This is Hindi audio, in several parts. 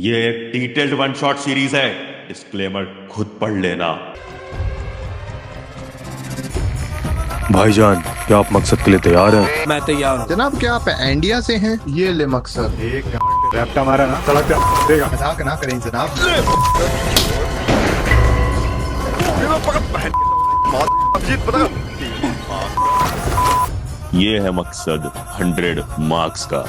ये एक डिटेल्ड वन शॉट सीरीज है, डिस्क्लेमर खुद पढ़ लेना। भाईजान, क्या आप मकसद के लिए तैयार हैं? मैं तैयार हूँ जनाब। क्या आप इंडिया से हैं? ये ले मकसद एक रैप्टा मारा ना सड़क पे देगा। मजाक ना करें जनाब। ये है मकसद 100 मार्क्स का।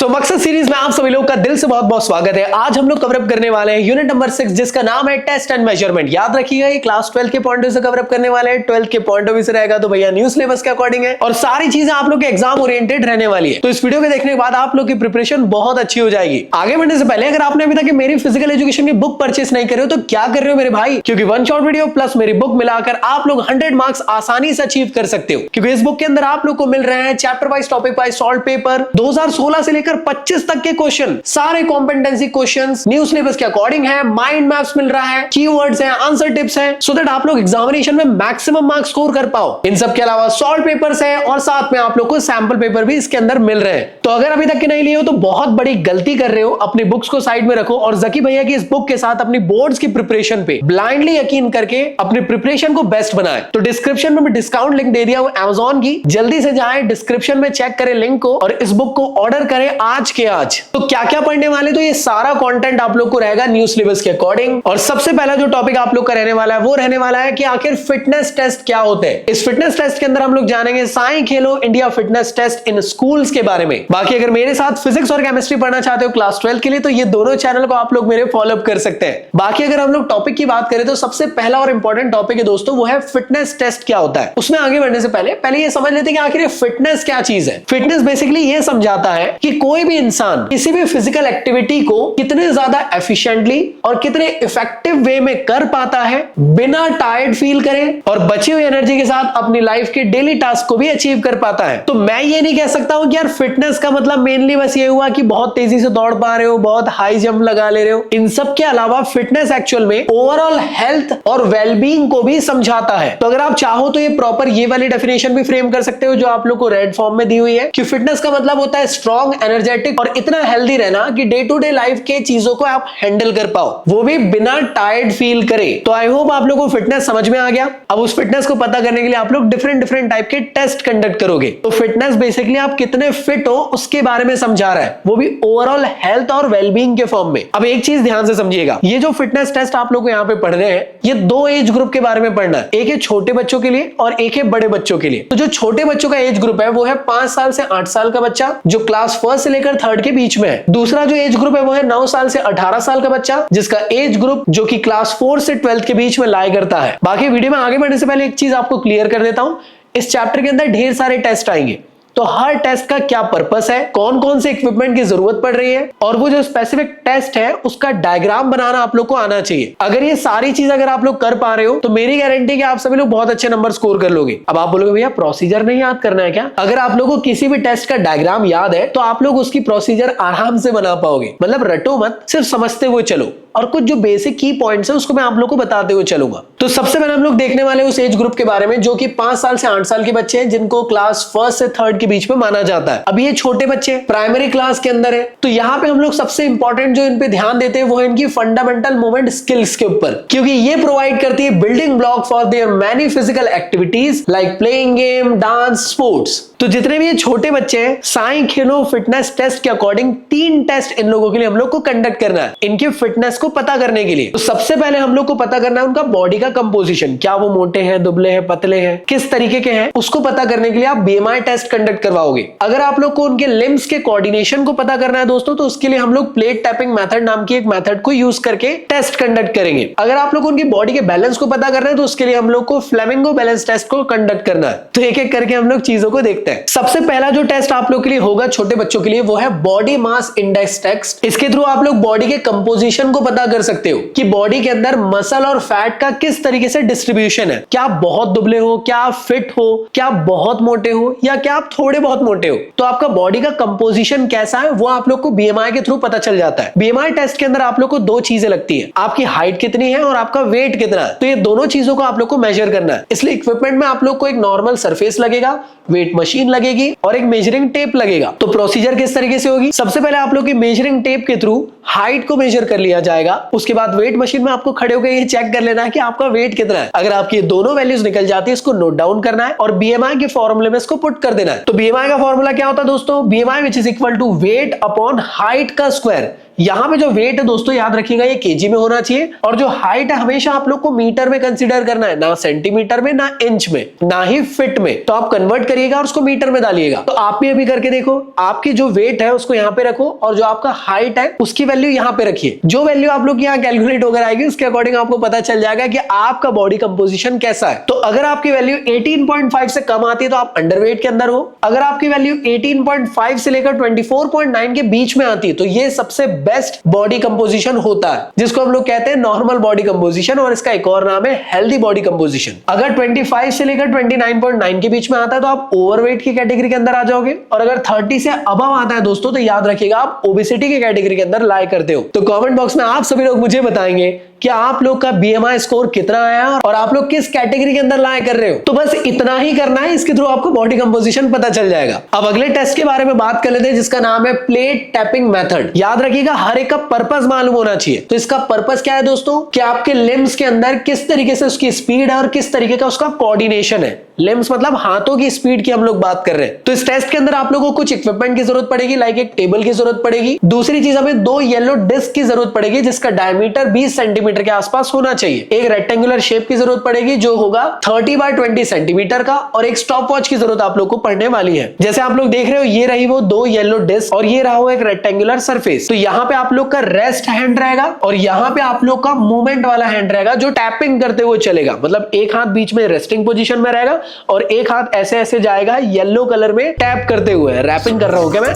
मकसद सीरीज में आप सभी लोग का दिल से बहुत बहुत स्वागत है। आज हम लोग कवरअप करने वाले हैं यूनिट नंबर 6, जिसका नाम है टेस्ट एंड मेजरमेंट। याद रखिएगा, ये क्लास 12 के पॉइंट से कवरअप करने वाले हैं। 12 के पॉइंट ऑफ व्यू से रहेगा तो भैया न्यू सिलेबस के अकॉर्डिंग है और सारी चीजें आप लोग के एग्जाम ओरिएंटेड रहने वाली है। तो इस वीडियो को देखने के बाद आप लोग की प्रिपरेशन बहुत अच्छी हो जाएगी। आगे बढ़ने से पहले अगर आपने अभी तक मेरी फिजिकल एजुकेशन की बुक परचेस नहीं करे हो तो क्या कर रहे हो मेरे भाई, क्योंकि वन शॉट वीडियो प्लस मेरी बुक मिलाकर आप लोग 100 मार्क्स आसानी से अचीव कर सकते हो। क्योंकि इस बुक के अंदर आप लोग को मिल रहे हैं chapter wise, topic wise solve paper 2016 से लेकर 25 तक के क्वेश्चन, सारे कॉम्पिटेंसी क्वेश्चंस न्यू सिलेबस के अकॉर्डिंग है। माइंड मैप्स मिल रहा है, कीवर्ड्स हैं, आंसर टिप्स हैं, सो दैट आप लोग एग्जामिनेशन में मैक्सिमम मार्क्स स्कोर कर पाओ। इन सब के अलावा सॉल्व पेपर्स हैं और साथ में आप लोग को सैंपल पेपर भी इसके अंदर मिल रहे हैं। तो अगर अभी तक के नहीं लिए हो तो बहुत बड़ी गलती कर रहे हो। अपनी बुक्स को साइड में रखो और जकी भैया की इस बुक के साथ अपनी बोर्ड्स की प्रिपरेशन पे ब्लाइंडली यकीन करके अपनी प्रिपरेशन को बेस्ट बनाए। तो डिस्क्रिप्शन में मैं डिस्काउंट लिंक दे दिया हूं Amazon की, जल्दी से जाएं डिस्क्रिप्शन में, चेक करें लिंक को और इस बुक को ऑर्डर करें आज के आज। तो क्या क्या पढ़ने वाले, तो ये सारा कंटेंट आप लोग को रहेगा न्यू सिलेबस के अकॉर्डिंग। और सबसे पहला जो टॉपिक आप लोग का रहने वाला है वो रहने वाला है कि आखिर फिटनेस टेस्ट क्या होते हैं। इस फिटनेस टेस्ट के अंदर हम लोग जानेंगे SAI Khelo India fitness test in schools के बारे में। बाकी अगर मेरे साथ फिजिक्स और केमिस्ट्री पढ़ना चाहते हो क्लास 12 के लिए तो ये दोनों चैनल को आप लोग मेरे फॉलो अप कर सकते हैं। बाकी अगर हम लोग टॉपिक की बात करें तो सबसे पहला और इंपॉर्टेंट टॉपिक है दोस्तों, वो है फिटनेस टेस्ट क्या होता है। उसमें आगे बढ़ने से पहले ये समझ लेते हैं कि आखिर ये फिटनेस क्या चीज है। फिटनेस बेसिकली ये समझाता है कि कोई भी इंसान किसी भी फिजिकल एक्टिविटी को कितने ज्यादा एफिशिएंटली और कितने इफेक्टिव वे में कर पाता है बिना टायर्ड फील करे और बची हुई एनर्जी के साथ अपनी लाइफ के डेली टास्क को भी अचीव कर पाता है। तो मैं ये नहीं कह सकता हूं कि यार फिटनेस का मतलब मेनली बस ये हुआ कि बहुत तेजी से दौड़ पा रहे हो, बहुत हाई जंप लगा ले रहे हो। इन सब के अलावा फिटनेस एक्चुअल में ओवरऑल हेल्थ और वेलबींग को भी समझाता है। तो अगर आप चाहो तो ये प्रॉपर ये वाली डेफिनेशन भी फ्रेम कर सकते हो जो आप लोग को रेड फॉर्म में दी हुई है कि फिटनेस का मतलब होता है स्ट्रॉन्ग, एनर्जेटिक और इतना हेल्दी रहना कि डे टू डे लाइफ के चीजों को आप हैंडल कर पाओ, वो भी बिना टायर्ड फील करे। तो आई होप आप लोगों को फिटनेस समझ में आ गया। अब उस फिटनेस को पता करने के लिए आप लोग डिफरेंट टाइप के टेस्ट कंडक्ट करोगे। तो फिटनेस बेसिकली आप कितने फिट हो उसके बारे में समझा रहा है, वो भी ओवरऑल हेल्थ और वेलबींग के फॉर्म में। अब एक चीज ध्यान से समझिएगा, ये जो फिटनेस टेस्ट आप लोग यहाँ पे पढ़ रहे हैं ये 2 एज ग्रुप के बारे में पढ़ना है। एक है छोटे बच्चों के लिए और एक है बड़े बच्चों के लिए। तो जो छोटे बच्चों का एज ग्रुप है वो है 5 साल से 8 साल का बच्चा जो क्लास 1 से लेकर 3rd के बीच में है। दूसरा जो एज ग्रुप है वो है 9 साल से 18 साल का बच्चा जिसका एज ग्रुप जो कि क्लास 4 से 12th के बीच में लाई करता है। बाकी वीडियो में आगे बढ़ने से पहले एक चीज आपको क्लियर कर देता हूं, इस चैप्टर के अंदर ढेर सारे टेस्ट आएंगे। तो हर टेस्ट का क्या पर्पस है, कौन कौन से इक्विपमेंट की जरूरत पड़ रही है और वो जो स्पेसिफिक टेस्ट है उसका डायग्राम बनाना आप लोग को आना चाहिए। अगर ये सारी चीज अगर आप लोग कर पा रहे हो तो मेरी गारंटी कि आप सभी लोग बहुत अच्छे नंबर स्कोर कर लोगे। अब आप बोलोगे भैया प्रोसीजर नहीं याद करना है क्या? अगर आप लोगों को किसी भी टेस्ट का डायग्राम याद है तो आप लोग उसकी प्रोसीजर आराम से बना पाओगे। मतलब रटो मत, सिर्फ समझते हुए चलो और कुछ जो बेसिक की पॉइंट्स है उसको मैं आप लोग को बताते हुए चलूंगा। तो सबसे पहले हम लोग देखने वाले उस एज ग्रुप के बारे में जो कि 5 साल से 8 साल के बच्चे हैं जिनको क्लास 1 से 3rd के बीच में माना जाता है। अब ये छोटे बच्चे प्राइमरी क्लास के अंदर है, तो यहाँ पे हम लोग सबसे इंपॉर्टेंट जो इन पे ध्यान देते हैं वो है इनकी फंडामेंटल मूवमेंट स्किल्स के ऊपर, क्योंकि ये प्रोवाइड करती है building block for their many physical activities like playing game, dance, sports. तो जितने भी ये छोटे बच्चे हैं साई खेलो फिटनेस टेस्ट के अकॉर्डिंग 3 टेस्ट इन लोगों के लिए हम लोग को कंडक्ट करना है इनके फिटनेस को पता करने के लिए। तो सबसे पहले हम लोग को पता करना है उनका बॉडी का कंपोजिशन, क्या वो मोटे हैं, दुबले हैं, पतले हैं, किस तरीके के हैं, उसको पता करने के लिए आप BMI टेस्ट कंडक्ट करवाओगे। अगर आप लोग को उनके लिम्स के कोऑर्डिनेशन को पता करना है दोस्तों तो उसके लिए हम लोग प्लेट टैपिंग मेथड नाम की एक मेथड को यूज करके टेस्ट कंडक्ट करेंगे। अगर आप लोग को उनकी बॉडी के बैलेंस को पता करना है तो उसके लिए हम लोग को फ्लेमिंगो बैलेंस टेस्ट को कंडक्ट करना है। तो एक एक करके हम लोग चीजों को देखते हैं। सबसे पहला जो टेस्ट आप लोग के लिए होगा छोटे बच्चों के लिए वो है बॉडी मास इंडेक्स टेस्ट। इसके थ्रू आप लोग बॉडी के कंपोजिशन को पता कर सकते हो कि बॉडी के अंदर मसल और फैट का किस तरीके से डिस्ट्रीब्यूशन है। क्या आप बहुत दुबले हो, क्या आप फिट हो, क्या आप बहुत मोटे हो या क्या आप थोड़े बहुत मोटे हो तो आपका बॉडी का कंपोजिशन कैसा है वो आप लोग को बीएमआई के थ्रू पता चल जाता है। बीएमआई टेस्ट के अंदर आप लोग को दो चीजें लगती है, आपकी हाइट कितनी है और आपका वेट कितना है। तो ये दोनों चीजों को आप लोग को मेजर करना है। इसलिए इक्विपमेंट में आप लोग को एक नॉर्मल सरफेस लगेगा, वेट मशीन लगेगी और एक मेजरिंग टेप लगेगा। तो प्रोसीजर किस तरीके से होगी, सबसे पहले आप लोग की मेजरिंग टेप के थ्रू हाइट को मेजर कर लिया जाएगा। उसके बाद वेट मशीन में आपको खड़े होकर ये चेक कर लेना है कि आपका वेट कितना है। अगर आपकी दोनों वैल्यूज निकल जाती है इसको नोट डाउन करना है और बीएमआई के फॉर्मूले में इसको पुट कर देना है। तो बीएमआई का फॉर्मूला क्या होता है दोस्तों, BMI which is equal to weight upon height का स्क्वायर। यहां पे जो वेट है दोस्तों याद रखिएगा ये केजी में होना चाहिए और जो हाइट है हमेशा आप लोग को मीटर में कंसीडर करना है, ना सेंटीमीटर में, ना इंच में, ना ही फीट में। तो आप कन्वर्ट करिएगा और उसको मीटर में डालिएगा। तो आप भी अभी करके देखो, आपकी जो वेट है उसको यहां पे रखो और जो आपका हाइट है उसकी वैल्यू यहां पे रखिए। जो वैल्यू आप लोग यहां कैलकुलेट होकर आएगी उसके अकॉर्डिंग आपको पता चल जाएगा कि आपका बॉडी कंपोजिशन कैसा है। तो अगर आपकी वैल्यू 18.5 से कम आती है तो आप अंडरवेट के अंदर हो। अगर आपकी वैल्यू 18.5 से लेकर 24.9 के बीच में आती है तो ये सबसे बेस्ट बॉडी कंपोजिशन होता है, जिसको हम लोग कहते हैं नॉर्मल बॉडी कंपोजिशन और इसका एक और नाम है हेल्दी बॉडी कंपोजिशन। अगर 25 से लेकर 29.9 के बीच में आता है तो आप ओवरवेट की कैटेगरी के अंदर आ जाओगे और अगर 30 से अबव आता है दोस्तों तो याद रखिएगा आप ओबेसिटी की कैटेगरी के अंदर लाई करते हो। तो कमेंट बॉक्स में आप सभी लोग मुझे बताएंगे कि आप लोग का बीएमआई स्कोर कितना आया और आप लोग किस कैटेगरी के अंदर लाई कर रहे हो। तो बस इतना ही करना है, इसके थ्रू आपको बॉडी कंपोजिशन पता चल जाएगा। अब अगले टेस्ट के बारे में बात कर लेते हैं जिसका नाम है प्लेट टैपिंग मेथड। याद रखिएगा हर एक का पर्पस मालूम होना चाहिए। तो इसका पर्पस क्या है दोस्तों, कि आपके लिम्स के अंदर किस तरीके से उसकी स्पीड है और किस तरीके का उसका कोऑर्डिनेशन है। लिम्स मतलब हाथों की स्पीड की हम लोग बात कर रहे हैं। तो इस टेस्ट के अंदर आप लोगों को कुछ इक्विपमेंट की जरूरत पड़ेगी, लाइक एक टेबल की जरूरत पड़ेगी। दूसरी चीज हमें दो येलो डिस्क की जरूरत पड़ेगी जिसका डायमीटर 20 सेंटीमीटर के आसपास होना चाहिए। एक रेक्टेंगुलर शेप की जरूरत पड़ेगी जो होगा 30 बाय 20 सेंटीमीटर का और एक स्टॉप वॉच की जरूरत आप लोग को पड़ने वाली है। जैसे आप लोग देख रहे हो ये रही वो दो येलो डिस्क और ये रहा वो एक रेक्टेंगुलर सरफेस। तो यहाँ पे आप लोग का रेस्ट हैंड रहेगा और यहाँ पे आप लोग का मूवमेंट वाला हैंड रहेगा जो टैपिंग करते हुए चलेगा। मतलब एक हाथ बीच में रेस्टिंग पोजीशन में रहेगा और एक हाथ ऐसे ऐसे जाएगा येलो कलर में टैप करते हुए। रैपिंग कर रहा हूं क्या मैं?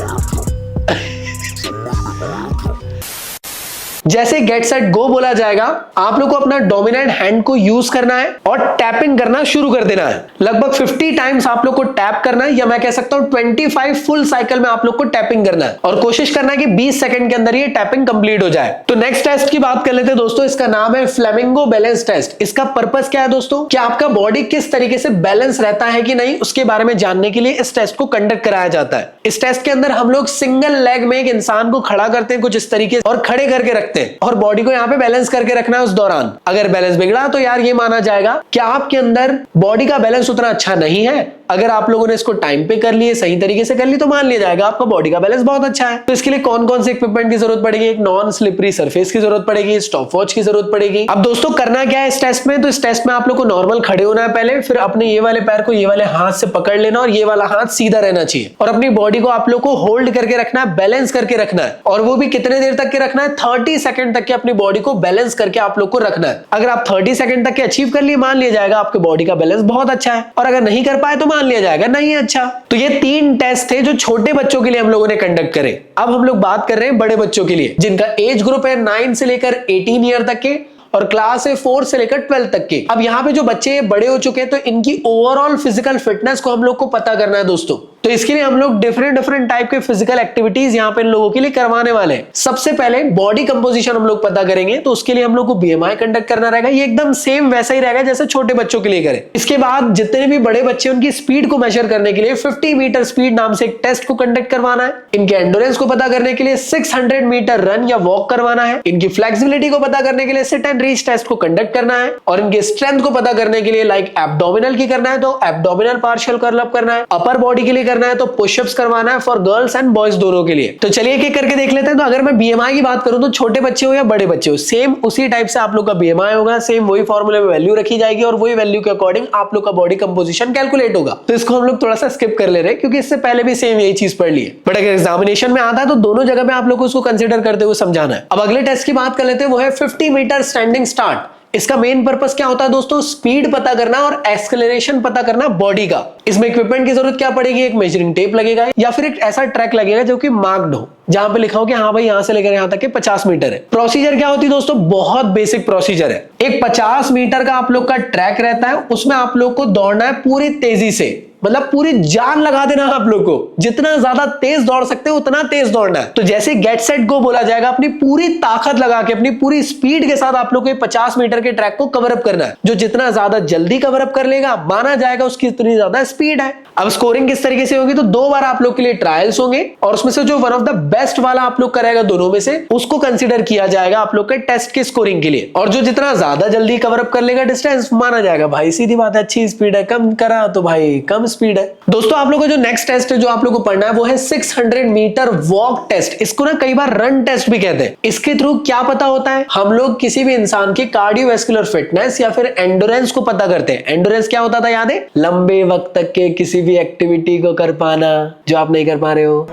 जैसे गेट सेट गो बोला जाएगा आप लोग को अपना डोमिनेंट हैंड को यूज करना है और टैपिंग करना शुरू कर देना है। लगभग 50 टाइम्स आप लोग को टैप करना है या मैं कह सकता हूं 25 फुल साइकिल में आप लोग को टैपिंग करना है और कोशिश करना है कि 20 सेकंड के अंदर ये टैपिंग कंप्लीट हो जाए। तो नेक्स्ट टेस्ट की बात कर लेते हैं दोस्तों, इसका नाम है फ्लेमिंगो बैलेंस टेस्ट। इसका पर्पस क्या है दोस्तों, कि आपका बॉडी किस तरीके से बैलेंस रहता है कि नहीं उसके बारे में जानने के लिए इस टेस्ट को कंडक्ट कराया जाता है। इस टेस्ट के अंदर हम लोग सिंगल लेग में एक इंसान को खड़ा करते हैं कुछ इस तरीके और खड़े करके रखते हैं और बॉडी को यहाँ पे बैलेंस करके रखना है उस दौरान। अगर बैलेंस बिगड़ा तो यार ये माना जाएगा कि आपके अंदर बॉडी का बैलेंस उतना अच्छा नहीं है। अगर आप लोगों ने इसको टाइम पे कर लिए, सही तरीके से कर ली तो मान लिया जाएगा आपका बॉडी का बैलेंस बहुत अच्छा है। तो इसके लिए कौन कौन से इक्विपमेंट की जरूरत पड़ेगी, एक नॉन स्लिपरी सरफेस की जरूरत पड़ेगी, स्टॉप वॉच की जरूरत पड़ेगी। अब दोस्तों करना क्या है इस टेस्ट में, तो इस टेस्ट में आप लोग को नॉर्मल खड़े होना है पहले, फिर अपने ये वाले पैर को ये वाले हाथ से पकड़ लेना और ये वाला हाथ सीधा रहना चाहिए और अपनी बॉडी को आप लोग को होल्ड करके रखना है, बैलेंस करके रखना है। और वो भी कितने देर तक के रखना है, 30 सेकंड तक के अपनी बॉडी को बैलेंस करके आप लोग को रखना है। अगर आप 30 सेकंड तक के अचीव कर लिए मान लिया जाएगा आपके बॉडी का बैलेंस बहुत अच्छा है और अगर नहीं कर पाए तो मान लिया जाएगा नहीं अच्छा। तो ये 3 टेस्ट थे जो छोटे बच्चों के लिए हम लोगों ने कंडक्ट करे। अब हम लोग बात कर रहे हैं बड़े बच्चों के लिए जिनका एज ग्रुप है 9 से लेकर 18 ईयर तक के और क्लास है 4 से लेकर 12 तक के। अब यहाँ पे जो बच्चे बड़े हो चुके हैं तो इनकी ओवरऑल फिजिकल फिटनेस को हम लोग को पता करना है दोस्तों। तो इसके लिए हम लोग डिफरेंट टाइप के फिजिकल एक्टिविटीज यहाँ पे इन लोगों के लिए करवाने वाले हैं। सबसे पहले बॉडी कंपोजिशन हम लोग पता करेंगे, तो उसके लिए हम लोग को बीएमआई कंडक्ट करना रहेगा। ये एकदम सेम वैसा ही रहेगा जैसे छोटे बच्चों के लिए करें। इसके बाद जितने भी बड़े बच्चे उनकी स्पीड को मेजर करने के लिए 50 मीटर स्पीड नाम से एक टेस्ट को कंडक्ट करवाना है। इनके एंडोरेंस को पता करने के लिए 600 मीटर रन या वॉक करवाना है। इनकी फ्लेक्सिबिलिटी को पता करने के लिए सिट एंड रीच टेस्ट को कंडक्ट करना है और इनके स्ट्रेंथ को पता करने के लिए लाइक एब्डोमिनल की करना है तो एब्डोमिनल पार्शियल कर्ल अप करना है, अपर बॉडी के लिए करना है तो पुशअप्स करवाना है फॉर गर्ल्स एंड बॉयज दोनों के लिए। तो चलिए एक करके देख लेते हैं। तो अगर मैं बीएमआई की बात करूं तो छोटे बच्चे हो या बड़े बच्चे हो सेम उसी टाइप से आप लोग का बीएमआई होगा, सेम वही फॉर्मूले में वैल्यू रखी जाएगी और वही वैल्यू के अकॉर्डिंग आप लोग का बॉडी कंपोजिशन कैलकुलेट होगा। तो इसको हम लोग थोड़ा सा स्किप कर ले रहे हैं क्योंकि इससे पहले भी सेम यही चीज पढ़ ली है, बट अगर एग्जामिनेशन में आता है तो दोनों जगह पे आप लोग को उसको कंसिडर करते हुए समझाना है। अब अगले टेस्ट की बात कर लेते हैं, वो है 50 मीटर स्टैंडिंग स्टार्ट। इसका मेन पर्पस क्या होता है दोस्तों, स्पीड पता करना और एक्सेलरेशन पता करना बॉडी का। इसमें इक्विपमेंट की जरूरत क्या पड़ेगी, एक मेजरिंग टेप लगेगा या फिर एक ऐसा ट्रैक लगेगा जो कि मार्क्ड हो, जहां पे लिखा हो कि हाँ भाई यहां से लेकर यहां तक के 50 मीटर है। प्रोसीजर क्या होती है दोस्तों, बहुत बेसिक प्रोसीजर है। एक 50 मीटर का आप लोग का ट्रैक रहता है, उसमें आप लोग को दौड़ना है पूरी तेजी से। मतलब पूरी जान लगा देना आप लोग को, जितना ज्यादा तेज दौड़ सकते हो उतना तेज दौड़ना है। तो जैसे गेट सेट गो बोला जाएगा, अपनी पूरी ताकत लगा के अपनी पूरी स्पीड के साथ आप लोग को 50 मीटर के ट्रैक को कवर अप करना है। जो जितना ज्यादा जल्दी कवर अप कर लेगा माना जाएगा उसकी इतनी ज्यादा स्पीड है। अब स्कोरिंग किस तरीके से होगी, तो 2 बार आप लोग के लिए ट्रायल्स होंगे और उसमें से जो वन ऑफ द बेस्ट वाला आप लोग करेगा दोनों में से, उसको कंसीडर किया जाएगा आप लोग के टेस्ट के स्कोरिंग के लिए। और जो जितना ज्यादा जल्दी कवर अप कर लेगा डिस्टेंस, माना जाएगा भाई सीधी बात है अच्छी स्पीड है, कम करा तो भाई कम स्पीड है। दोस्तों आप लोग का जो नेक्स्ट टेस्ट है जो आप लोग को पढ़ना है वो है 600 मीटर वॉक टेस्ट। इसको ना कई बार रन टेस्ट भी कहते हैं। इसके थ्रू क्या पता होता है, हम लोग किसी भी इंसान की कार्डियोवैस्कुलर फिटनेस या फिर एंडोरेंस को पता करते हैं। एंडोरेंस क्या होता था याद है, लंबे वक्त तक के किसी भी एक्टिविटी को कर पाना जो आप नहीं कर पा रहे हो।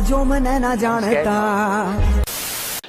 जो मन ना जानता।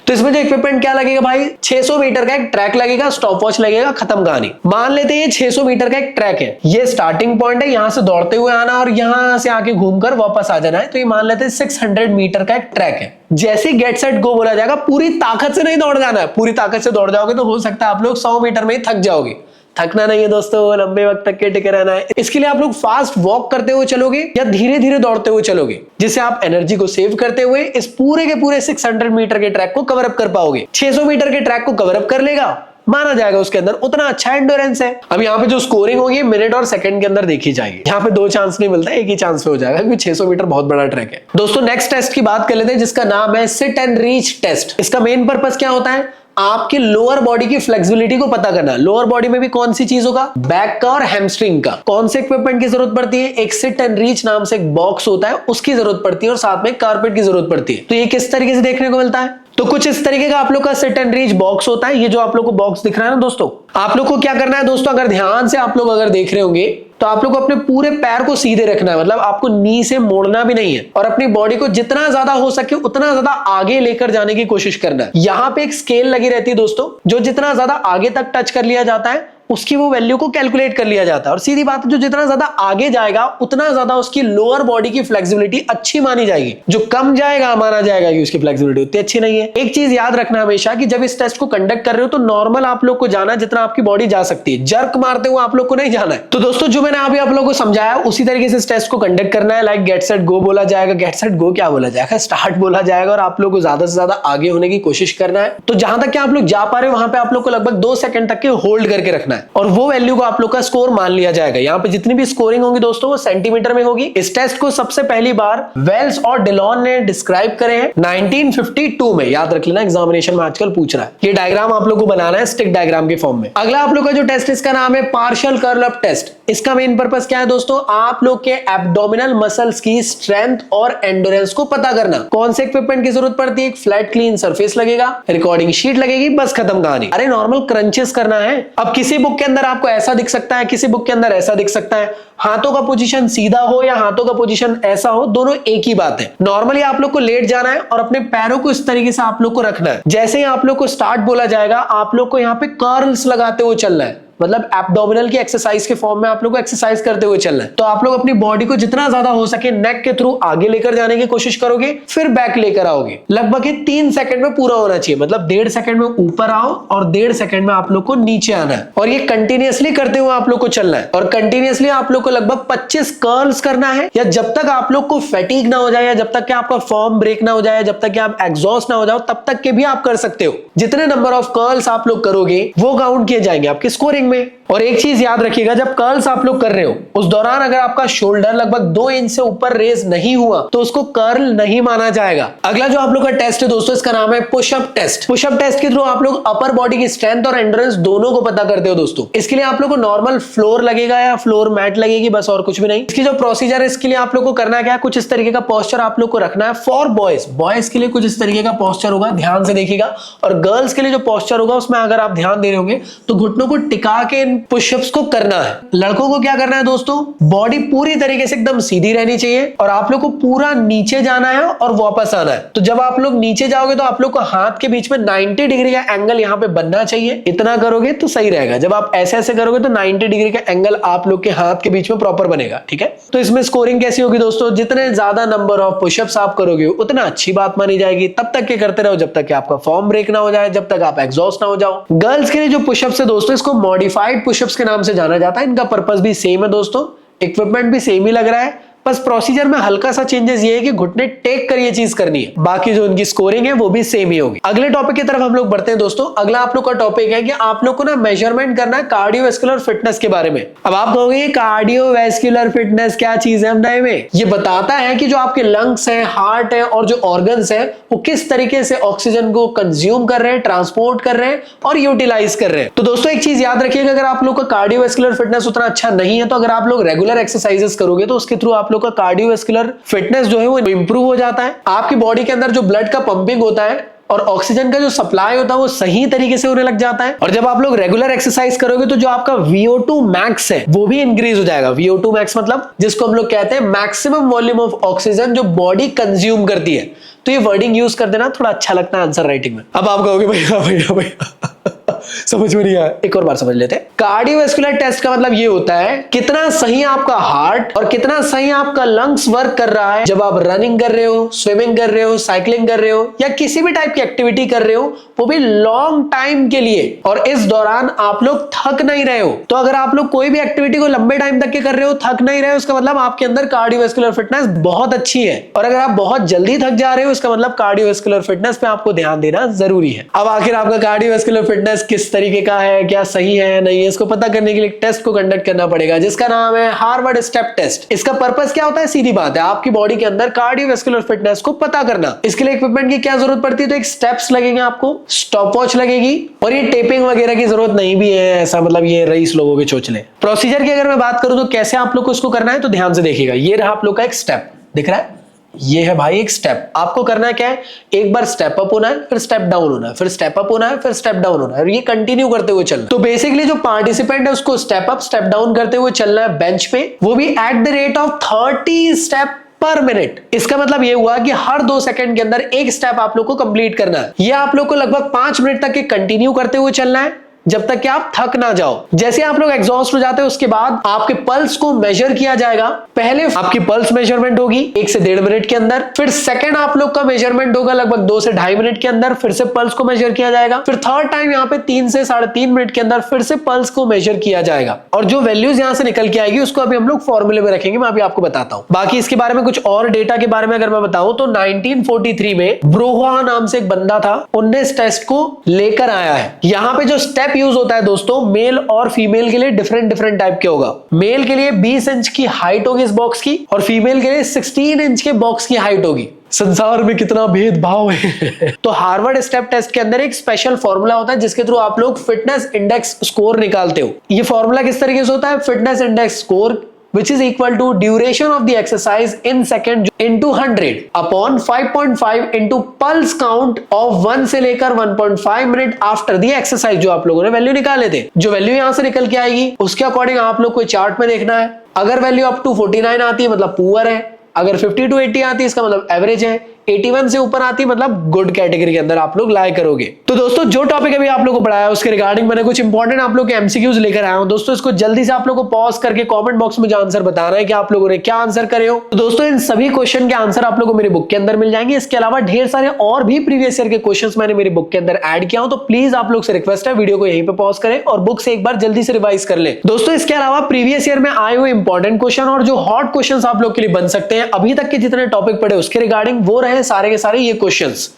तो इसमें जो इक्विपमेंट क्या लगेगा भाई, 600 मीटर का एक ट्रैक लगेगा, स्टॉप वॉच लगेगा, खत्म कहानी। मान लेते हैं ये 600 मीटर का एक ट्रैक है, ये स्टार्टिंग पॉइंट है, यहां से दौड़ते हुए आना और यहां से आके घूमकर वापस आ जाना है। तो ये मान लेते हैं 600 मीटर का एक ट्रैक है। जैसे गेट सेट गो बोला जाएगा, पूरी ताकत से नहीं दौड़ जाना है। पूरी ताकत से दौड़ जाओगे तो हो सकता है आप लोग 100 मीटर में ही थक जाओगे। थकना नहीं है दोस्तों, लंबे वक्त तक के टिके रहना है। इसके लिए आप लोग फास्ट वॉक करते हुए चलोगे या धीरे धीरे दौड़ते हुए चलोगे, जिससे आप एनर्जी को सेव करते हुए इस पूरे के पूरे 600 मीटर के ट्रैक को कवर अप कर पाओगे। 600 मीटर के ट्रैक को कवर अप कर लेगा, माना जाएगा उसके अंदर उतना अच्छा एंडोरेंस है। अब यहाँ पे जो स्कोरिंग होगी मिनट और सेकंड के अंदर देखी जाएगी। यहाँ पे 2 चांस नहीं मिलता, एक ही चांस पे हो जाएगा क्योंकि 600 मीटर बहुत बड़ा ट्रैक है। दोस्तों नेक्स्ट टेस्ट की बात कर लेते हैं जिसका नाम है सिट एंड रीच टेस्ट। इसका मेन पर्पस क्या होता है, आपकी लोअर बॉडी की फ्लेक्सिबिलिटी को पता करना। लोअर बॉडी में भी कौन सी चीज होगा, बैक का और हैमस्ट्रिंग का। कौन से इक्विपमेंट की जरूरत पड़ती है, एक सिट एंड रीच नाम से एक बॉक्स होता है, उसकी जरूरत पड़ती है और साथ में कारपेट की जरूरत पड़ती है। तो ये किस तरीके से देखने को मिलता है, तो कुछ इस तरीके का आप लोग का सिट एंड रीच बॉक्स होता है। ये जो आप लोग को बॉक्स दिख रहा है ना दोस्तों, आप लोग को क्या करना है दोस्तों, अगर ध्यान से आप लोग अगर देख रहे होंगे तो आप लोग को अपने पूरे पैर को सीधे रखना है, मतलब आपको नी से मोड़ना भी नहीं है और अपनी बॉडी को जितना ज्यादा हो सके उतना ज्यादा आगे लेकर जाने की कोशिश करना है। यहाँ पे एक स्केल लगी रहती है दोस्तों, जो जितना ज्यादा आगे तक टच कर लिया जाता है उसकी वो वैल्यू को कैलकुलेट कर लिया जाता है। और सीधी बात है, जो जितना ज्यादा आगे जाएगा उतना ज्यादा उसकी लोअर बॉडी की फ्लेक्सिबिलिटी अच्छी मानी जाएगी। जो कम जाएगा माना जाएगा कि उसकी फ्लेक्सिबिलिटी उतनी अच्छी नहीं है। एक चीज याद रखना हमेशा कि जब इस टेस्ट को कंडक्ट कर रहे हो तो नॉर्मल आप लोग को जाना जितना आपकी बॉडी जा सकती है, जर्क मारते हुए आप लोग को नहीं जाना है। तो दोस्तों जो मैंने अभी आप लोगों को समझाया उसी तरीके से इस टेस्ट को कंडक्ट करना है। लाइक गेट सेट गो बोला जाएगा, गेट सेट गो क्या बोला जाएगा, स्टार्ट बोला जाएगा और आप लोग को ज्यादा से ज्यादा आगे होने की कोशिश करना है। तो जहां तक आप लोग जा पा रहे हो वहां पे आप लोग को लगभग 2 सेकंड तक के होल्ड करके रखना है और वो वैल्यू आप लोग का स्कोर मान लिया जाएगा। यहाँ पे जितनी भी स्कोरिंग होगी दोस्तों वो सेंटीमीटर में होगी। इस टेस्ट को सबसे पहली बार वेल्स और डिलॉन ने डिस्क्राइब करे हैं 1952 में, याद रख लेना एग्जामिनेशन में आजकल पूछ रहा है। ये डायग्राम आप लोग को बनाना है स्टिक डायग्राम के फॉर्म में। अगला आप लोग का जो टेस्ट इसका नाम है पार्शियल कर्ल अप टेस्ट। इसका मेन पर्पस क्या है दोस्तों, आप लोग के एब्डोमिनल मसल्स की स्ट्रेंथ और एंडोरेंस को पता करना। कौन से इक्विपमेंट की जरूरत पड़ती है, एक फ्लैट क्लीन सरफेस लगेगा, रिकॉर्डिंग शीट लगेगी, बस खत्म कहानी। अरे नॉर्मल क्रंचेस करना है। अब किसी बुक के अंदर आपको ऐसा दिख सकता है, किसी बुक के अंदर ऐसा दिख सकता है, हाथों का पोजीशन सीधा हो या हाथों का पोजीशन ऐसा हो, दोनों एक ही बात है। नॉर्मली आप लोग को लेट जाना है और अपने पैरों को इस तरीके से आप लोग को रखना है। जैसे ही आप लोग को स्टार्ट बोला जाएगा आप लोग को यहाँ पे कर्ल्स लगाते हुए चलना है, मतलब एब्डोमिनल की एक्सरसाइज के फॉर्म में आप लोग को एक्सरसाइज करते हुए चलना है। तो आप लोग अपनी बॉडी को जितना ज्यादा हो सके नेक के थ्रू आगे लेकर जाने की कोशिश करोगे, फिर बैक लेकर आओगे। लगभग 3 सेकंड में पूरा होना चाहिए, मतलब 1.5 सेकंड में ऊपर आओ और 1.5 सेकंड में आप लोग को नीचे आना है। और ये कंटिन्यूअसली करते हुए आप लोग को चलना है और कंटिन्यूअसली आप लोग को लगभग 25 कर्ल्स करना है, या जब तक आप लोग को फैटिग ना हो जाए, या जब तक कि आपका फॉर्म ब्रेक ना हो जाए, जब तक कि आप एग्जॉस्ट ना हो जाओ, तब तक के भी आप कर सकते हो। जितने नंबर ऑफ कर्ल्स आप लोग करोगे वो काउंट किए जाएंगे आपकी स्कोरिंग में। और एक चीज याद रखिएगा, जब कर्ल्स आप लोग कर रहे हो उस दौरान अगर आपका शोल्डर लगभग 2 इंच से ऊपर रेज नहीं हुआ तो उसको कर्ल नहीं माना जाएगा। अगला जो आप लोग का टेस्ट है दोस्तों इसका नाम है पुशअप टेस्ट। पुशअप टेस्ट के थ्रू आप लोग अपर बॉडी की स्ट्रेंथ और एंड्योरेंस दोनों को पता करते हो दोस्तों। इसके लिए आप लोग को नॉर्मल फ्लोर लगेगा या फ्लोर मैट लगेगी, बस और कुछ भी नहीं। इसकी जो प्रोसीजर है इसके लिए आप लोग को करना क्या है, कुछ इस तरीके का पोस्चर आप लोग को रखना है। फॉर बॉयज, बॉयज के लिए कुछ इस तरीके का पोस्चर होगा, ध्यान से देखिएगा। और गर्ल्स के लिए जो पोस्चर होगा उसमें अगर आप ध्यान दे रहे होंगे तो घुटनों को टिका के इन पुशअप्स को करना है। लड़कों को क्या करना है दोस्तों, बॉडी पूरी तरीके से एकदम सीधी रहनी चाहिए और आप लोग को पूरा नीचे जाना है और वापस आना है। तो जब आप लोग नीचे जाओगे तो आप लोग को हाथ के बीच में 90 डिग्री का एंगल यहाँ पे बनना चाहिए। इतना करोगे तो सही रहेगा। जब आप ऐसे ऐसे करोगे तो 90 डिग्री का एंगल आप लोग के हाथ के बीच में प्रॉपर बनेगा, ठीक है। तो इसमें स्कोरिंग कैसी होगी दोस्तों, जितने ज्यादा नंबर ऑफ पुशअप्स आप करोगे उतना अच्छी बात मानी जाएगी। तब तक के करते रहो जब तक कि आपका फॉर्म ब्रेक ना हो जाए, जब तक आप एग्जॉस्ट ना हो जाओ। गर्ल्स के लिए जो पुशअप्स है दोस्तों इसको मॉडिफाइड पुशअप्स के नाम से जाना जाता है। इनका पर्पस भी सेम है दोस्तों। इक्विपमेंट भी सेम ही लग रहा है, बस प्रोसीजर में हल्का सा चेंजेस ये है कि घुटने टेक कर ये चीज करनी है, बाकी जो उनकी स्कोरिंग है वो भी सेम ही होगी। अगले टॉपिक की तरफ हम लोग बढ़ते हैं दोस्तों। अगला आप लोग का टॉपिक है कि आप लोग को ना मेजरमेंट करना है कार्डियोवैस्कुलर फिटनेस के बारे में। अब आप कहोगे ये कार्डियोवैस्कुलर फिटनेस क्या चीज है अपने में? ये बताता है कि जो आपके लंग्स है, हार्ट है और जो ऑर्गन्स है वो किस तरीके से ऑक्सीजन को कंज्यूम कर रहे हैं, ट्रांसपोर्ट कर रहे हैं और यूटिलाइज कर रहे हैं। तो दोस्तों एक चीज याद रखिएगा, अगर आप लोग का कार्डियोवैस्कुलर फिटनेस उतना अच्छा नहीं है तो अगर आप लोग रेगुलर एक्सरसाइजेस करोगे तो उसके थ्रू आप लोग का कार्डियोवैस्कुलर फिटनेस जो है वो इंप्रूव हो जाता है। आपकी बॉडी के अंदर जो ब्लड का पंपिंग होता है और ऑक्सीजन का जो सप्लाई होता है वो सही तरीके से होने लग जाता है। और जब आप लोग रेगुलर एक्सरसाइज करोगे तो जो आपका VO2 मैक्स है वो भी इंक्रीज हो जाएगा। VO2 मैक्स मतलब जिसको हम लोग कहते हैं मैक्सिमम वॉल्यूम ऑफ ऑक्सीजन जो बॉडी कंज्यूम करती है। तो ये वर्डिंग यूज कर देना, थोड़ा अच्छा लगता है आंसर राइटिंग में। अब आप कहोगे भैया भैया भैया समझ में नहीं आया, एक और बार समझ लेते हैं। कार्डियोवैस्कुलर टेस्ट का मतलब ये होता है कितना सही आपका हार्ट और कितना सही आपका लंग्स वर्क कर रहा है जब आप रनिंग कर रहे हो, स्विमिंग कर रहे हो, साइकिलिंग कर रहे हो या किसी भी टाइप की एक्टिविटी कर रहे हो, वो भी लॉन्ग टाइम के लिए, और इस दौरान आप लोग थक नहीं रहे हो। तो अगर आप लोग कोई भी एक्टिविटी को लंबे टाइम तक के कर रहे हो, थक नहीं रहे हो, उसका मतलब आपके अंदर कार्डियोवैस्कुलर फिटनेस बहुत अच्छी है। और अगर आप बहुत जल्दी थक जा रहे हो उसका मतलब कार्डियोवैस्कुलर फिटनेस पे आपको ध्यान देना जरूरी है। अब आखिर आपका कार्डियोवैस्कुलर फिटनेस किस तरीके का है, क्या सही है नहीं है, इसको पता करने के लिए टेस्ट को कंडक्ट करना पड़ेगा जिसका नाम है हार्वर्ड स्टेप टेस्ट। इसका पर्पस क्या होता है? सीधी बात है, आपकी बॉडी के अंदर कार्डियोवैस्कुलर फिटनेस को पता करना। इसके लिए इक्विपमेंट की क्या जरूरत पड़ती है? तो एक स्टेप्स लगेंगे, आपको स्टॉपवॉच लगेगी और ये टेपिंग वगैरह की जरूरत नहीं भी है, ऐसा मतलब ये रईस लोगों के चोचले। प्रोसीजर की अगर मैं बात करूं तो कैसे आप लोग को इसको करना है तो ध्यान से देखिएगा। ये रहा आप लोग का एक स्टेप, दिख रहा है? ये है भाई एक स्टेप। आपको करना क्या है, एक बार स्टेप अप होना है, फिर स्टेप डाउन होना है, फिर स्टेप अप होना है, फिर स्टेप डाउन होना है, और ये कंटिन्यू करते हुए चलना। तो बेसिकली जो पार्टिसिपेंट है उसको स्टेप अप स्टेप डाउन करते हुए चलना है बेंच पे, वो भी at the rate of 30 step पर मिनट। इसका मतलब ये हुआ कि हर 2 सेकंड के अंदर एक स्टेप आप लोग को कंप्लीट करना है। ये आप लोग को लगभग 5 मिनट तक के कंटिन्यू करते हुए चलना है जब तक कि आप थक ना जाओ। जैसे आप लोग एग्जॉस्ट हो जाते हो उसके बाद आपके पल्स को मेजर किया जाएगा। पहले आपकी पल्स मेजरमेंट होगी 1 से 1.5 मिनट के अंदर, फिर सेकंड आप लोग का मेजरमेंट होगा लगभग 2 से 2.5 मिनट के अंदर, फिर से पल्स को मेजर किया जाएगा, फिर थर्ड टाइम यहाँ पे 3 से 3.5 मिनट के अंदर फिर से पल्स को मेजर किया जाएगा। और जो वैल्यूज यहाँ से निकल के आएगी उसको अभी हम लोग फॉर्मूले में रखेंगे, मैं अभी आपको बताता हूँ। बाकी इसके बारे में कुछ और डेटा के बारे में अगर मैं बताऊं तो 1943 में ब्रोहा नाम से एक बंदा था, उनने इस टेस्ट को लेकर आया है। यहाँ पे जो स्टेप यूज होता है दोस्तों मेल और फीमेल के लिए डिफरेंट टाइप के होगा। मेल के लिए 20 इंच की हाइट होगी इस बॉक्स की और फीमेल के लिए 16 इंच के बॉक्स की हाइट होगी। संसार में कितना भेदभाव है। तो हार्वर्ड स्टेप टेस्ट के अंदर एक स्पेशल फॉर्मूला होता है जिसके थ्रू आप लोग फिटनेस इंडेक्स स्कोर निकालते हो। ये फॉर्मूला किस तरीके से होता है? Fitness index score which is equal to duration of the exercise in second into 100 upon 5.5 into pulse count of 1 से लेकर 1.5 मिनट आफ्टर दी एक्सरसाइज। जो आप लोगों ने वैल्यू निकाले थे, जो वैल्यू यहां से निकल के आएगी उसके अकॉर्डिंग आप लोग को चार्ट में देखना है। अगर वैल्यू अप टू 49 आती है मतलब पुअर है, अगर 50 to 80 आती है इसका मतलब एवरेज है, 81 से ऊपर आती मतलब गुड कैटेगरी के अंदर आप लोग लाए करोगे। तो दोस्तों जो टॉपिक अभी आप लोगों को पढ़ाया उसके रिगार्डिंग मैंने कुछ इंपॉर्टेंट आप लोग के एमसीक्यूज लेकर आया हूं। दोस्तों इसको जल्दी से आप लोगों को पॉज करके कमेंट बॉक्स में जो आंसर बताना है कि आप लोगों ने क्या आंसर करे हो। तो दोस्तों इन सभी क्वेश्चन के आंसर आप लोगों को मेरी बुक के अंदर मिल जाएंगे। इसके अलावा ढेर सारे और भी प्रीवियस ईयर के क्वेश्चंस मैंने मेरी बुक के अंदर ऐड किया हूं। तो प्लीज आप लोग से रिक्वेस्ट है वीडियो को यहीं पे पॉज करें और बुक से एक बार जल्दी से रिवाइज कर ले। दोस्तों इसके अलावा प्रीवियस ईयर में आए हुए इंपॉर्टेंट क्वेश्चन और जो हॉट क्वेश्चन आप लोग के लिए बन सकते हैं अभी तक के जितने टॉपिक पढ़े उसके रिगार्डिंग वो रहे सारे के सारे क्वेश्चंस।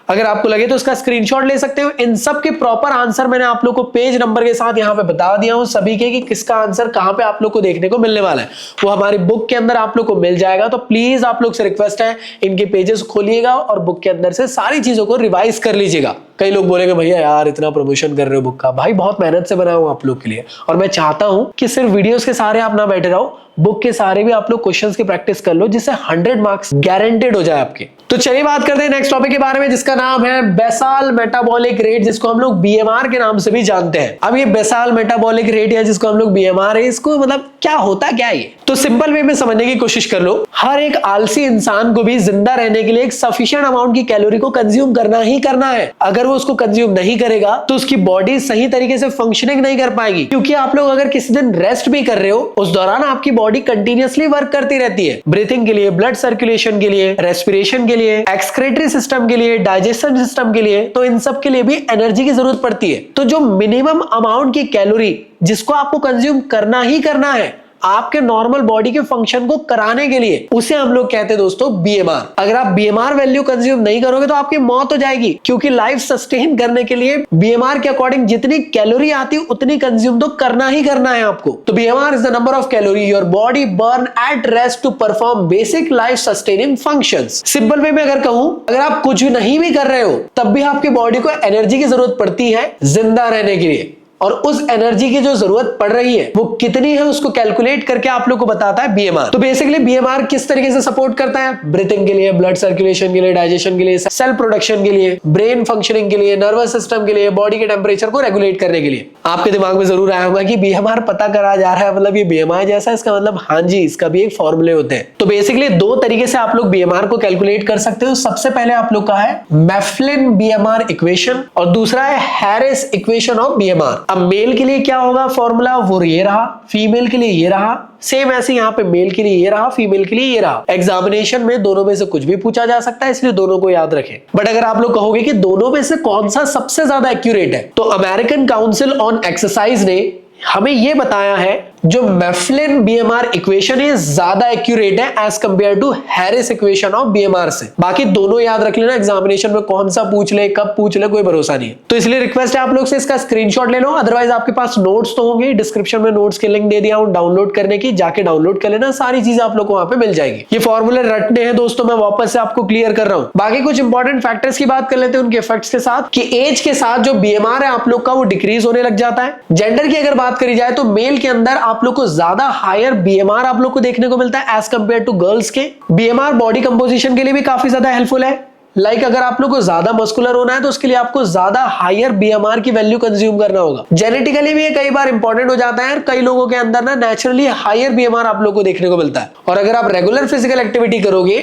अगर आपको लगे तो इसका स्क्रीनशॉट ले सकते हो। इन सब के प्रॉपर आंसर मैंने आप लोग को पेज नंबर के साथ यहाँ पे बता दिया हूं सभी के कि किसका आंसर कहां पे आप लोग को देखने को मिलने वाला है, वो हमारी बुक के अंदर आप लोग को मिल जाएगा। तो प्लीज आप लोग से रिक्वेस्ट है इनके पेजेस खोलिएगा और बुक के अंदर से सारी चीजों को रिवाइज कर लीजिएगा। कई लोग बोलेंगे भैया यार इतना प्रमोशन कर रहे हो बुक का, भाई बहुत मेहनत से बनाया हूं आप लोग के लिए और मैं चाहता हूं कि सिर्फ वीडियोस के सहारे आप ना बैठे रहो, बुक के सहारे भी आप लोग क्वेश्चंस की प्रैक्टिस कर लो जिससे 100 मार्क्स गारंटेड हो जाए आपके। तो चलिए बात करते हैं नेक्स्ट टॉपिक के बारे में जिसका नाम है बेसाल मेटाबॉलिक रेट, जिसको हम लोग बीएमआर के नाम से भी जानते हैं। अब ये बेसाल मेटाबॉलिक रेट या जिसको हम लोग बीएमआर है, इसको मतलब क्या होता क्या ये? तो सिंपल वे में समझने की कोशिश कर लो। हर एक आलसी इंसान को भी जिंदा रहने के लिए एक सफिशिएंट अमाउंट की कैलोरी को कंज्यूम करना ही करना है। अगर वो उसको कंज्यूम नहीं करेगा तो उसकी बॉडी सही तरीके से फंक्शनिंग नहीं कर पाएगी, क्योंकि आप लोग अगर किसी दिन रेस्ट भी कर रहे हो उस दौरान आपकी बॉडी कंटिन्यूअसली वर्क करती रहती है, ब्रीथिंग के लिए, ब्लड सर्कुलेशन के लिए, रेस्पिरेशन के लिए, एक्सक्रेटरी सिस्टम के लिए, डाइजेशन सिस्टम के लिए। तो इन सब के लिए भी एनर्जी की जरूरत पड़ती है। तो जो मिनिमम अमाउंट की कैलोरी जिसको आपको कंज्यूम करना ही करना है आपके नॉर्मल बॉडी के फंक्शन को कराने के लिए, उसे हम लोग कहते हैं दोस्तों बीएमआर। अगर आप बीएमआर वैल्यू कंज्यूम नहीं करोगे तो आपकी मौत हो जाएगी, क्योंकि लाइफ सस्टेन करने के लिए बीएमआर के अकॉर्डिंग जितनी कैलोरी आती है उतनी कंज्यूम तो करना ही करना है आपको। तो BMR is the number of calorie your body burn at rest to perform basic life sustaining functions. Simple way में अगर कहूं, अगर आप कुछ नहीं भी कर रहे हो तब भी आपकी बॉडी को एनर्जी की जरूरत पड़ती है जिंदा रहने के लिए, और उस एनर्जी की जो जरूरत पड़ रही है वो कितनी है उसको कैलकुलेट करके आप लोग को बताता है बीएमआर। तो बेसिकली बीएमआर किस तरीके से सपोर्ट करता है? ब्रीथिंग के लिए, ब्लड सर्कुलेशन के लिए, डाइजेशन के लिए, सेल प्रोडक्शन के लिए, ब्रेन फंक्शनिंग के लिए, नर्वस सिस्टम के लिए, बॉडी के टेम्परेचर को रेगुलेट करने के लिए। आपके दिमाग में जरूर आया होगा कि बीएमआर पता करा जा रहा है, मतलब ये बीएमआर जैसा, इसका मतलब हाँ जी, इसका भी एक फॉर्मूले होते हैं। तो बेसिकली दो तरीके से आप लोग बीएमआर को कैलकुलेट कर सकते हो। सबसे पहले आप लोग का है मैफ्लिन बीएमआर इक्वेशन और दूसरा है हैरिस इक्वेशन ऑफ बीएमआर। अब मेल के लिए क्या होगा फॉर्मूला, वो ये रहा, फीमेल के लिए ये रहा, सेम ऐसे यहाँ पे मेल के लिए ये रहा, फीमेल के लिए ये रहा। एग्जामिनेशन में दोनों में से कुछ भी पूछा जा सकता है, इसलिए दोनों को याद रखें। बट अगर आप लोग कहोगे कि दोनों में से कौन सा सबसे ज्यादा एक्यूरेट है, तो अमेरिकन काउंसिल ऑन एक्सरसाइज ने हमें यह बताया है जो मैफ्लिन बीएमआर इक्वेशन है ज्यादा एक्यूरेट है as compared to Harris equation of BMR से। बाकी दोनों याद रख लेना, एग्जामिनेशन में कौन सा पूछ ले, कब पूछ ले, कोई भरोसा नहीं है। तो इसलिए रिक्वेस्ट है आप लोग से इसका स्क्रीनशॉट ले लो, अदरवाइज आपके पास नोट्स तो होंगे, डिस्क्रिप्शन में नोट्स के लिंक दे दिया हूं डाउनलोड करने की, जाके डाउनलोड कर लेना, सारी चीजें आप लोग को वहां पे मिल जाएगी। ये फॉर्मूले रटने हैं दोस्तों, मैं वापस से आपको क्लियर कर रहा हूं। बाकी कुछ इंपॉर्टेंट फैक्टर्स की बात कर लेते हैं उनके इफेक्ट्स के साथ, कि एज के साथ जो बीएमआर है आप लोग का वो डिक्रीज होने लग जाता है। जेंडर की अगर बात करी जाए तो मेल के अंदर आप लोग को ज्यादा हायर बीएमआर आप लोग को देखने को मिलता है एज कंपेयर टू गर्ल्स के। बीएमआर बॉडी कंपोजिशन के लिए भी काफी ज्यादा हेल्पफुल है। लाइक अगर आप लोग को ज्यादा मस्कुलर होना है तो उसके लिए आपको ज्यादा हायर बीएमआर की वैल्यू कंज्यूम करना होगा। जेनेटिकली भी ये कई बार इंपॉर्टेंट हो जाता है, कई लोगों के अंदर ना नेचुरली हायर बीएमआर आप लोग को देखने को मिलता है। और अगर आप रेगुलर फिजिकल एक्टिविटी करोगे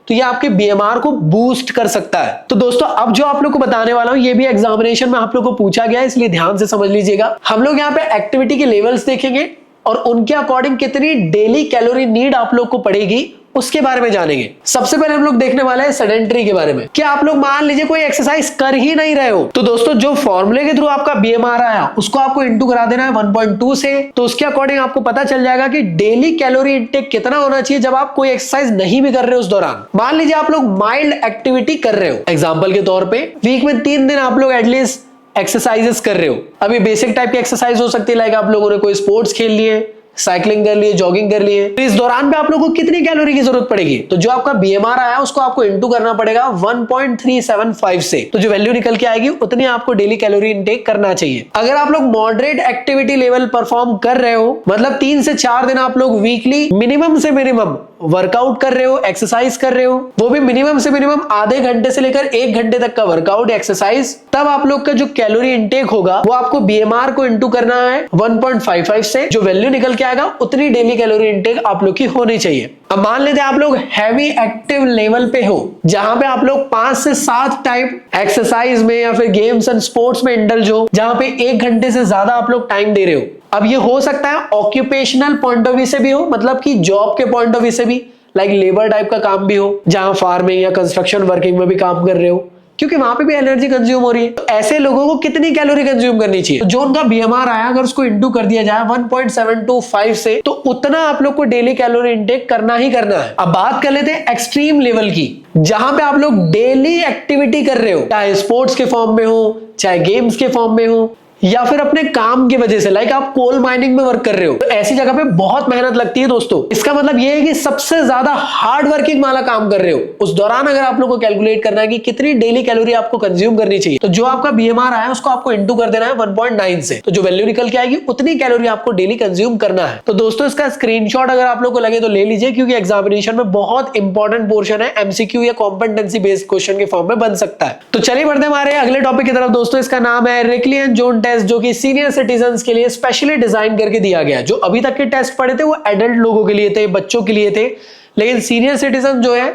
तो ये आपके बीएमआर को बूस्ट कर सकता है। तो दोस्तों अब जो आप लोग को बताने वाला हूं ये भी एग्जामिनेशन में आप लोग को पूछा गया है, इसलिए ध्यान से समझ लीजिएगा। हम लोग यहाँ पे एक्टिविटी के लेवल्स देखेंगे और उनके अकॉर्डिंग कितनी डेली कैलोरी नीड आप लोग को पड़ेगी उसके बारे में जानेंगे। सबसे पहले हम लोग देखने वाले हैं सेडेंटरी के बारे में। क्या आप लोग मान लीजिए कोई एक्सरसाइज कर ही नहीं रहे हो, तो दोस्तों जो फॉर्मूले के थ्रू आपका बीएमआर आया उसको आपको इंटू करा देना है 1.2 से। तो उसके अकॉर्डिंग आपको पता चल जाएगा कि डेली कैलोरी इंटेक कितना होना चाहिए जब आप कोई एक्सरसाइज नहीं भी कर रहे हो उस दौरान। मान लीजिए आप लोग माइल्ड एक्टिविटी कर रहे हो, एग्जाम्पल के तौर पर वीक में 3 दिन आप लोग एटलीस्ट एक्सरसाइजेस कर रहे हो। अभी बेसिक टाइप की एक्सरसाइज हो सकती है, लाइक आप लोगों ने कोई स्पोर्ट्स खेल लिए, साइकिलिंग कर लिए, जॉगिंग कर लिए। तो इस दौरान पे आप लोगों को कितनी कैलोरी की जरूरत पड़ेगी? तो जो आपका बीएमआर आया उसको आपको इंटू करना पड़ेगा 1.375 से। तो जो वैल्यू निकल के आएगी उतनी आपको डेली कैलोरी इंटेक करना चाहिए। अगर आप लोग मॉडरेट एक्टिविटी लेवल परफॉर्म कर रहे हो, मतलब 3 से 4 दिन आप लोग वीकली मिनिमम से मिनिमम वर्कआउट कर रहे हो, एक्सरसाइज कर रहे हो, वो भी मिनिमम से मिनिमम आधे घंटे से लेकर 1 घंटे तक का वर्कआउट एक्सरसाइज, तब आप लोग का जो कैलोरी इंटेक होगा वो आपको बीएमआर को इंटू करना है 1.55 से। जो वैल्यू निकल के आएगा उतनी डेली कैलोरी इंटेक आप लोग की होनी चाहिए। अब मान लेते हैं आप लोग हैवी एक्टिव लेवल पे हो, जहां पे आप लोग 5 से 7 टाइप एक्सरसाइज में या फिर गेम्स एंड स्पोर्ट्स में इंडल्ज हो, जहां पे 1 घंटे से ज्यादा आप लोग टाइम दे रहे हो। अब ये हो सकता है ऑक्यूपेशनल पॉइंट ऑफ व्यू से भी हो, मतलब कि जॉब के पॉइंट ऑफ व्यू से भी, लाइक लेबर टाइप का काम भी हो, जहां फार्मिंग या कंस्ट्रक्शन वर्किंग में भी काम कर रहे हो, क्योंकि वहां पे भी एनर्जी कंज्यूम हो रही है। तो ऐसे लोगों को कितनी कैलोरी कंज्यूम करनी चाहिए? तो जो उनका बीएमआर आया अगर उसको इंटू कर दिया जाए 1.725 से, तो उतना आप लोग को डेली कैलोरी इंटेक करना ही करना है। अब बात कर लेते हैं एक्सट्रीम लेवल की, जहां पे आप लोग डेली एक्टिविटी कर रहे हो, चाहे स्पोर्ट्स के फॉर्म में हो, चाहे गेम्स के फॉर्म में हो, या फिर अपने काम की वजह से, लाइक आप कोल माइनिंग में वर्क कर रहे हो, तो ऐसी जगह पे बहुत मेहनत लगती है दोस्तों। इसका मतलब ये है कि सबसे ज्यादा हार्ड वर्किंग वाला काम कर रहे हो, उस दौरान अगर आप लोग को कैलकुलेट करना है कि कितनी डेली कैलोरी आपको कंज्यूम करनी चाहिए, तो जो आपका बीएमआर आया उसको आपको इंटू कर देना है 1.9 से। तो जो वैल्यू निकल के आएगी उतनी कैलोरी आपको डेली कंज्यूम करना है। तो दोस्तों इसका स्क्रीनशॉट अगर आप लोग को लगे तो ले लीजिए, क्योंकि एग्जामिनेशन में बहुत इंपॉर्टेंट पोर्शन है, एमसीक्यू या कॉम्पिटेंसी बेस्ड क्वेश्चन के फॉर्म में बन सकता है। तो चलिए बढ़ते हमारे अगले टॉपिक की तरफ दोस्तों। इसका नाम है रिकली एंड जोन टेस्ट, जो कि सीनियर सिटीजन्स के लिए स्पेशली डिजाइन करके दिया गया। जो अभी तक के टेस्ट पढ़े थे वो एडल्ट लोगों के लिए थे, बच्चों के लिए थे, लेकिन सीनियर सिटीजन जो है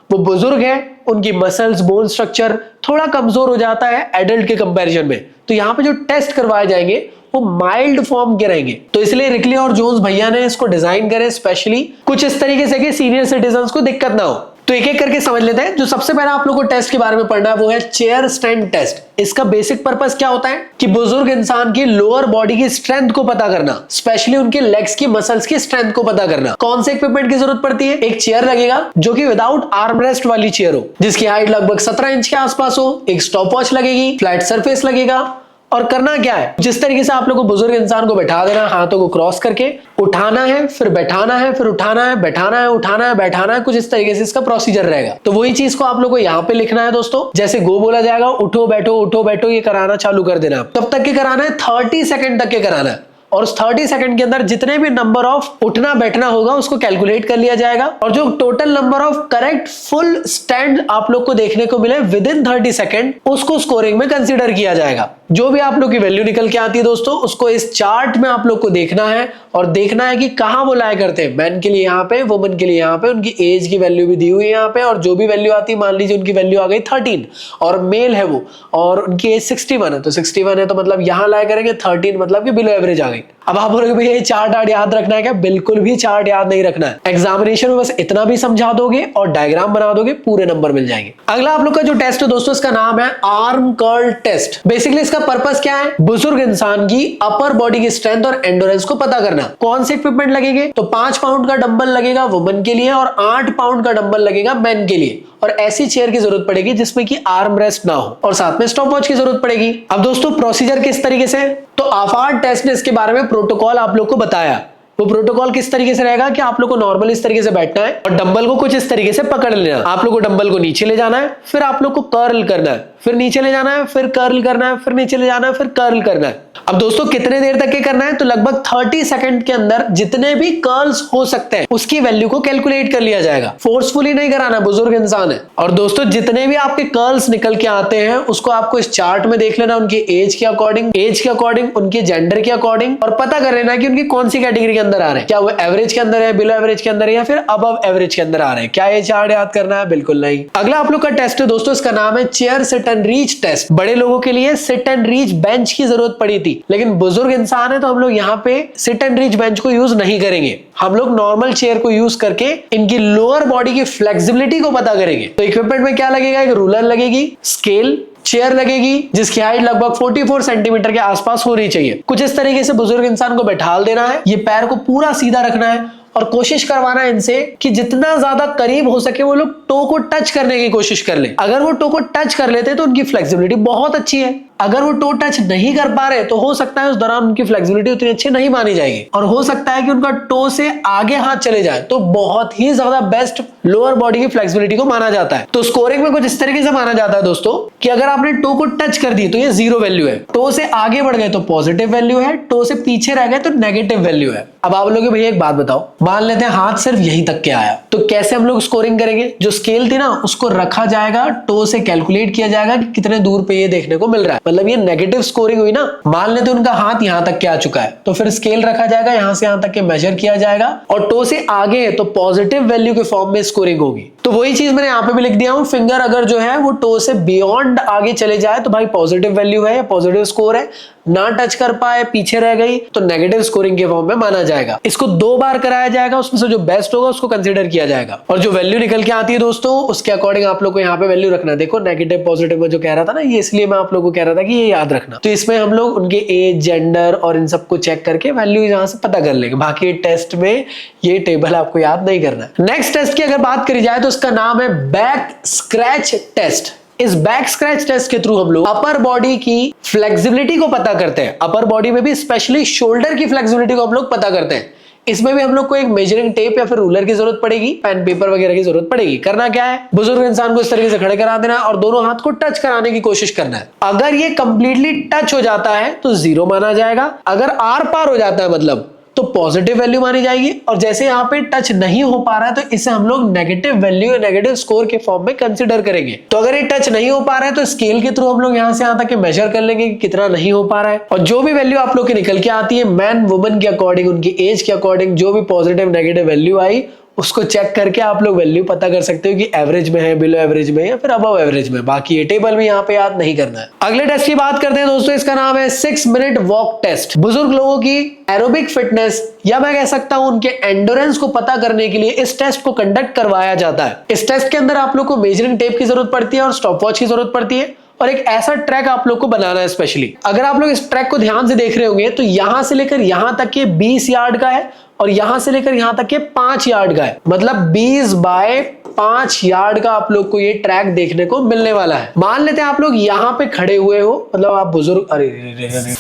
वो बुजुर्ग है, उनकी मसल्स बोन स्ट्रक्चर थोड़ा कमजोर हो जाता है एडल्ट के कंपैरिजन में। तो यहाँ पे जो टेस्ट करवाए जाएंगे वो माइल्ड फॉर्म के रहेंगे। तो इसलिए रिकली और जोन्स भैया ने इसको डिजाइन करे स्पेशली कुछ इस तरीके से कि सीनियर सिटीजन्स को दिक्कत ना हो। तो एक एक करके समझ लेते हैं। जो सबसे पहला आप लोग को टेस्ट के बारे में पढ़ना है वो है चेयर स्ट्रेंथ टेस्ट। इसका बेसिक पर्पस क्या होता है कि बुजुर्ग इंसान की लोअर बॉडी की स्ट्रेंथ को पता करना, स्पेशली उनके लेग्स की मसल्स की स्ट्रेंथ को पता करना। कौन से इक्विपमेंट की जरूरत पड़ती है? एक चेयर लगेगा जो कि विदाउट आर्म रेस्ट वाली चेयर हो, जिसकी हाइट लगभग 17 इंच के आसपास हो। एक स्टॉप वॉच लगेगी, फ्लैट सरफेस लगेगा। और करना क्या है, जिस तरीके से आप लोग को बुजुर्ग इंसान को बैठा देना, हाथों को क्रॉस करके उठाना है, फिर बैठाना है, फिर उठाना है, बैठाना है, उठाना है, बैठाना है, कुछ इस तरीके से इसका प्रोसीजर रहेगा। तो वही चीज को आप लोग को यहाँ पे लिखना है दोस्तों। जैसे गो बोला जाएगा, उठो बैठो, ये कराना चालू कर देना। तब तक के कराना है, 30 सेकंड तक के कराना है। और उस 30 सेकंड के अंदर जितने भी नंबर ऑफ उठना बैठना होगा उसको कैलकुलेट कर लिया जाएगा। और जो total number of correct full stand आप लोग को देखने को मिले विद इन 30 सेकंड, उसको स्कोरिंग में कंसीडर किया जाएगा। जो भी आप लोग की वैल्यू निकल के आती है दोस्तों, उसको इस चार्ट में आप लोग को देखना है और देखना है कि कहां वो लाया करते हैं। मैन के लिए यहाँ पे, वुमेन के लिए यहाँ पे, उनकी एज की वैल्यू भी दी हुई है यहाँ पे। और जो भी वैल्यू आती है, मान लीजिए उनकी वैल्यू आ गई 13 और मेल है वो, और उनकी एज 61 है, तो 61 है तो मतलब यहां लाया करेंगे 13, मतलब कि बिलो एवरेज आ गई। अब आप बोलोगे भैया ये चार्ट याद रखना है क्या? बिल्कुल भी चार्ट याद नहीं रखना है। एग्जामिनेशन में बस इतना भी समझा दोगे और डायग्राम बना दोगे, पूरे नंबर मिल जाएंगे। अगला आप लोग का जो टेस्ट है दोस्तों, इसका नाम है आर्म कर्ल टेस्ट। बेसिकली इसका पर्पस क्या है? बुजुर्ग इंसान की अपर बॉडी की स्ट्रेंथ और एंडोरेंस को पता करना। कौन से इक्विपमेंट लगेंगे? तो 5 पाउंड का डंबल लगेगा वुमेन के लिए और 8 पाउंड का डंबल लगेगा मैन के लिए। और ऐसी चेयर की जरूरत पड़ेगी जिसमें कि आर्म रेस्ट ना हो, और साथ में स्टॉप वॉच की जरूरत पड़ेगी। अब दोस्तों प्रोसीजर किस तरीके से, तो आफाड टेस्ट ने इसके बारे में प्रोटोकॉल आप लोग को बताया। वो प्रोटोकॉल किस तरीके से रहेगा कि आप लोग को नॉर्मल इस तरीके से बैठना है और डंबल को कुछ इस तरीके से पकड़ लेना। आप लोग को डंबल को नीचे ले जाना है, फिर आप लोग को कर्ल करना है, फिर नीचे ले जाना है, फिर कर्ल करना है, फिर नीचे ले जाना है, फिर कर्ल करना है। अब दोस्तों कितने देर तक के करना है? तो लगभग 30 सेकंड के अंदर जितने भी कर्ल्स हो सकते हैं उसकी वैल्यू को कैलकुलेट कर लिया जाएगा। फोर्सफुली नहीं कराना, बुजुर्ग इंसान है। और दोस्तों जितने भी आपके कर्ल्स निकल के आते हैं उसको आपको इस चार्ट में देख लेना, उनकी एज के अकॉर्डिंग, उनके जेंडर के अकॉर्डिंग, और पता कर लेना कि उनकी कौन सी कैटेगरी के अंदर आ रहे हैं। क्या वो एवरेज के अंदर है, बिलो एवरेज के अंदर है, या फिर अबव एवरेज के अंदर आ रहे हैं। क्या ये चार्ट याद करना है? बिल्कुल नहीं। अगला आप लोग का टेस्ट है दोस्तों, इसका नाम है chair sit and reach test. बड़े लोगों के लिए सिट एंड रीच बेंच की जरूरत पड़ी थी, लेकिन बुजुर्ग इंसान है तो हम लोग यहाँ पे सिट एंड रीच बेंच को यूज नहीं करेंगे। हम लोग नॉर्मल चेयर को यूज करके इनकी लोअर बॉडी की फ्लेक्सिबिलिटी को पता करेंगे। तो इक्विपमेंट में क्या लगेगा? एक रूलर लगेगी, स्केल, चेयर लगेगी जिसकी हाइट लगभग 44 सेंटीमीटर के आसपास होनी चाहिए। कुछ इस तरीके से बुजुर्ग इंसान को बैठा देना है, ये पैर को पूरा सीधा रखना है और कोशिश करवाना है इनसे कि जितना ज्यादा करीब हो सके वो लोग टो को टच करने की कोशिश कर ले। अगर वो टो को टच कर लेते तो उनकी फ्लेक्सिबिलिटी बहुत अच्छी है। अगर वो टो टच नहीं कर पा रहे तो हो सकता है उस दौरान उनकी फ्लेक्सिबिलिटी उतनी अच्छी नहीं मानी जाएगी, और हो सकता है कि उनका टो से आगे हाथ चले जाए, तो बहुत ही ज्यादा बेस्ट लोअर बॉडी की फ्लेक्सिबिलिटी को माना जाता है। तो स्कोरिंग में कुछ इस तरीके से माना जाता है दोस्तों कि अगर आपने टो को टच कर दी तो ये 0 वैल्यू है, टो से आगे बढ़ गए तो पॉजिटिव वैल्यू है, टो से पीछे रह गए तो नेगेटिव वैल्यू है। अब आप लोग भैया एक बात बताओ, मान लेते हैं हाथ सिर्फ यहीं तक के आया, तो कैसे हम लोग स्कोरिंग करेंगे? जो स्केल थी ना उसको रखा जाएगा, टो से कैलकुलेट किया जाएगा कि कितने दूर पे ये देखने को मिल रहा है, मतलब ये नेगेटिव स्कोरिंग हुई ना। मान लेते उनका हाथ यहां तक के आ चुका है तो फिर स्केल रखा जाएगा, यहां से यहां तक के मेजर किया जाएगा, और टो से आगे है तो पॉजिटिव वैल्यू के फॉर्म में स्कोरिंग होगी। तो वही चीज मैंने यहां पे भी लिख दिया हूं, फिंगर अगर जो है वो टो से बियॉन्ड आगे चले जाए तो भाई पॉजिटिव वैल्यू है या पॉजिटिव स्कोर है, ना टच कर पाए पीछे रह गई तो नेगेटिव स्कोरिंग के फॉर्म में माना जाएगा। इसको 2 बार कराया जाएगा, उसमें से जो बेस्ट होगा उसको कंसीडर किया जाएगा, और जो वैल्यू निकल के आती है दोस्तों उसके अकॉर्डिंग आप लोग को यहाँ पे वैल्यू रखना। देखो नेगेटिव पॉजिटिव में जो कह रहा था ना, ये इसलिए मैं आप लोगों को कह रहा था कि ये याद रखना। तो इसमें हम लोग उनके एज, जेंडर और इन सबको चेक करके वैल्यू यहाँ से पता कर लेंगे। बाकी टेस्ट में ये टेबल आपको याद नहीं करना। नेक्स्ट टेस्ट की अगर बात करी जाए तो उसका नाम है बैक स्क्रैच टेस्ट। इस बैक स्क्रैच टेस्ट के थ्रू हम लोग अपर बॉडी की फ्लेक्सिबिलिटी को पता करते हैं। अपर बॉडी में भी स्पेशली शोल्डर की फ्लेक्सिबिलिटी को हम लोग पता करते हैं। इसमें भी हम लोग को एक मेजरिंग टेप या फिर रूलर की जरूरत पड़ेगी, पेन पेपर वगैरह की जरूरत पड़ेगी। करना क्या है? बुजुर्ग इंसान को इस तरीके से खड़े करा देना और दोनों हाथ को टच कराने की कोशिश करना है। अगर ये कंप्लीटली टच हो जाता है तो 0 माना जाएगा, अगर आर पार हो जाता है मतलब तो पॉजिटिव वैल्यू मानी जाएगी, और जैसे यहाँ पे टच नहीं हो पा रहा है तो इसे हम लोग नेगेटिव वैल्यू या नेगेटिव स्कोर के फॉर्म में कंसीडर करेंगे। तो अगर ये टच नहीं हो पा रहा है तो स्केल के थ्रू हम लोग यहाँ से यहाँ तक मेजर कर लेंगे कि कितना नहीं हो पा रहा है, और जो भी वैल्यू आप लोग की निकल के आती है मैन वुमेन के अकॉर्डिंग, उनकी एज के अकॉर्डिंग जो भी पॉजिटिव नेगेटिव वैल्यू आई उसको चेक करके आप लोग वैल्यू पता कर सकते हो कि एवरेज में है, बिलो एवरेज में या फिर अबव एवरेज में। बाकी ये टेबल भी यहाँ पे याद नहीं करना है। अगले टेस्ट की बात करते हैं दोस्तों, इसका नाम है 6 मिनट वॉक टेस्ट। बुजुर्ग लोगों की एरोबिक फिटनेस या मैं कह सकता हूं उनके एंडोरेंस को पता करने के लिए इस टेस्ट को कंडक्ट करवाया जाता है। इस टेस्ट के अंदर आप लोग को मेजरिंग टेप की जरूरत पड़ती है और स्टॉपवॉच की जरूरत पड़ती है और एक ऐसा ट्रैक आप लोग को बनाना है स्पेशली। अगर आप लोग इस ट्रैक को ध्यान से देख रहे होंगे तो यहां से लेकर यहां तक ये 20 यार्ड का है और यहां से लेकर यहां तक ये 5 यार्ड का है, मतलब 20 बाय 5 यार्ड का आप लोग को ये ट्रैक देखने को मिलने वाला है। मान लेते हैं आप लोग यहां पे खड़े हुए हो, मतलब आप बुजुर्ग, अरे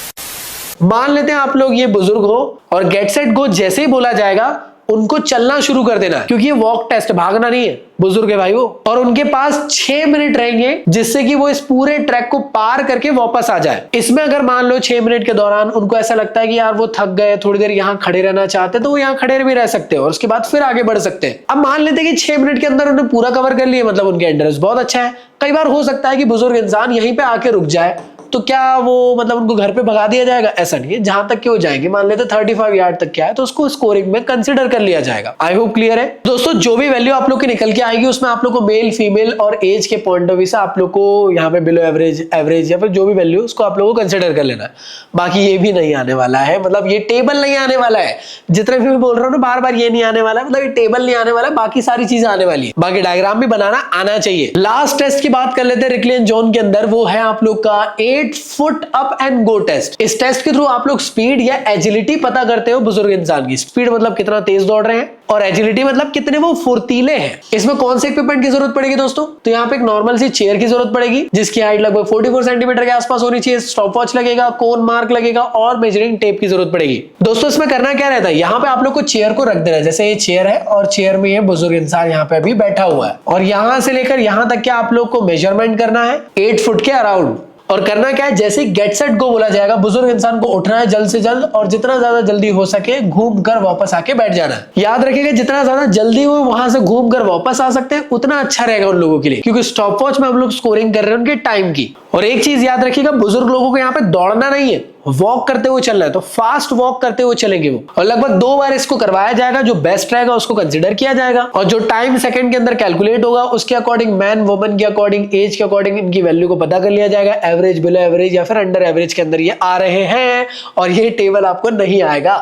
मान लेते हैं आप लोग ये बुजुर्ग हो और गेट सेट गो जैसे ही बोला जाएगा उनको चलना शुरू कर देना है, क्योंकि ये वॉक टेस्ट, भागना नहीं है, बुजुर्ग है भाइयों। और उनके पास 6 मिनट रहेंगे जिससे कि वो इस पूरे ट्रैक को पार करके वापस आ जाए। इसमें अगर मान लो 6 मिनट के दौरान उनको ऐसा लगता है कि यार वो थक गए, थोड़ी देर यहाँ खड़े रहना चाहते हैं, तो वो यहाँ खड़े भी रह सकते हैं और उसके बाद फिर आगे बढ़ सकते हैं। अब मान लेते हैं कि 6 मिनट के अंदर उन्होंने पूरा कवर कर लिया, मतलब उनके एंडोरेंस बहुत अच्छा है। कई बार हो सकता है कि बुजुर्ग इंसान यहीं पे आके रुक जाए, तो क्या वो मतलब उनको घर पे भगा दिया जाएगा? ऐसा नहीं है, जहां तक कि वो जाएंगे, मान लेते 35 यार्ड तक क्या है तो उसको स्कोरिंग में कंसीडर कर लिया जाएगा। आई होप क्लियर है दोस्तों। जो भी वैल्यू आप लोग की निकल के आएगी उसमें आप लोग को मेल, फीमेल और एज के पॉइंट ऑफ व्यू से आप लोग को यहाँ पे बिलो एवरेज, एवरेज या फिर जो भी वैल्यू उसको आप लोग को कंसिडर कर लेना है। बाकी ये भी नहीं आने वाला है, मतलब ये टेबल नहीं आने वाला है। जितने भी मैं बोल रहा हूँ ना बार बार, ये नहीं आने वाला है, मतलब ये टेबल नहीं आने वाला है, बाकी सारी चीजें आने वाली है। बाकी डायग्राम भी बनाना आना चाहिए। लास्ट टेस्ट की बात कर लेते हैं रिकली एंड जॉन के अंदर, वो है आप लोग का 8 foot up and go test. इस टेस्ट के थ्रू आप लोग स्पीड या एजिलिटी पता करते हो बुजुर्ग इंसान की। स्पीड मतलब कितना तेज दौड़ रहे हैं और एजिलिटी मतलब कितने वो फुर्तीले हैं। इसमें कौन से इक्विपमेंट की जरूरत पड़ेगी दोस्तों? तो यहाँ पे एक नॉर्मल सी चेयर की जरूरत पड़ेगी जिसकी हाइट लगभग 44 सेंटीमीटर के आसपास होनी चाहिए। स्टॉपवॉच लगेगा, कोन मार्क लगेगा और मेजरिंग टेप की जरूरत पड़ेगी। दोस्तों इसमें करना क्या रहता है, यहाँ पे आप लोग को चेयर को रख देना है। जैसे ये चेयर है और चेयर में ये बुजुर्ग इंसान यहाँ पे अभी बैठा हुआ है और यहाँ से लेकर यहाँ तक के आप लोग को मेजरमेंट करना है 8 फुट के अराउंड। और करना क्या है, जैसे गेट सेट गो बोला जाएगा बुजुर्ग इंसान को उठना है जल्द से जल्द और जितना ज्यादा जल्दी हो सके घूम कर वापस आके बैठ जाना है। याद रखिएगा जितना ज्यादा जल्दी हो वहां से घूम कर वापस आ सकते हैं उतना अच्छा रहेगा उन लोगों के लिए, क्योंकि स्टॉपवॉच में हम लोग स्कोरिंग कर रहे हैं उनके टाइम की। और एक चीज याद रखिएगा, बुजुर्ग लोगों को यहाँ पे दौड़ना नहीं है, वॉक करते हुए चलना है, तो फास्ट वॉक करते हुए चलेंगे वो। और लगभग 2 बार इसको करवाया जाएगा, जो बेस्ट रहेगा उसको कंसीडर किया जाएगा और जो टाइम सेकंड के अंदर कैलकुलेट होगा उसके अकॉर्डिंग मैन वुमन के अकॉर्डिंग एज के अकॉर्डिंग इनकी वैल्यू को पता कर लिया जाएगा। एवरेज, बिलो एवरेज या फिर अंडर एवरेज के अंदर ये आ रहे हैं और ये टेबल आपको नहीं आएगा,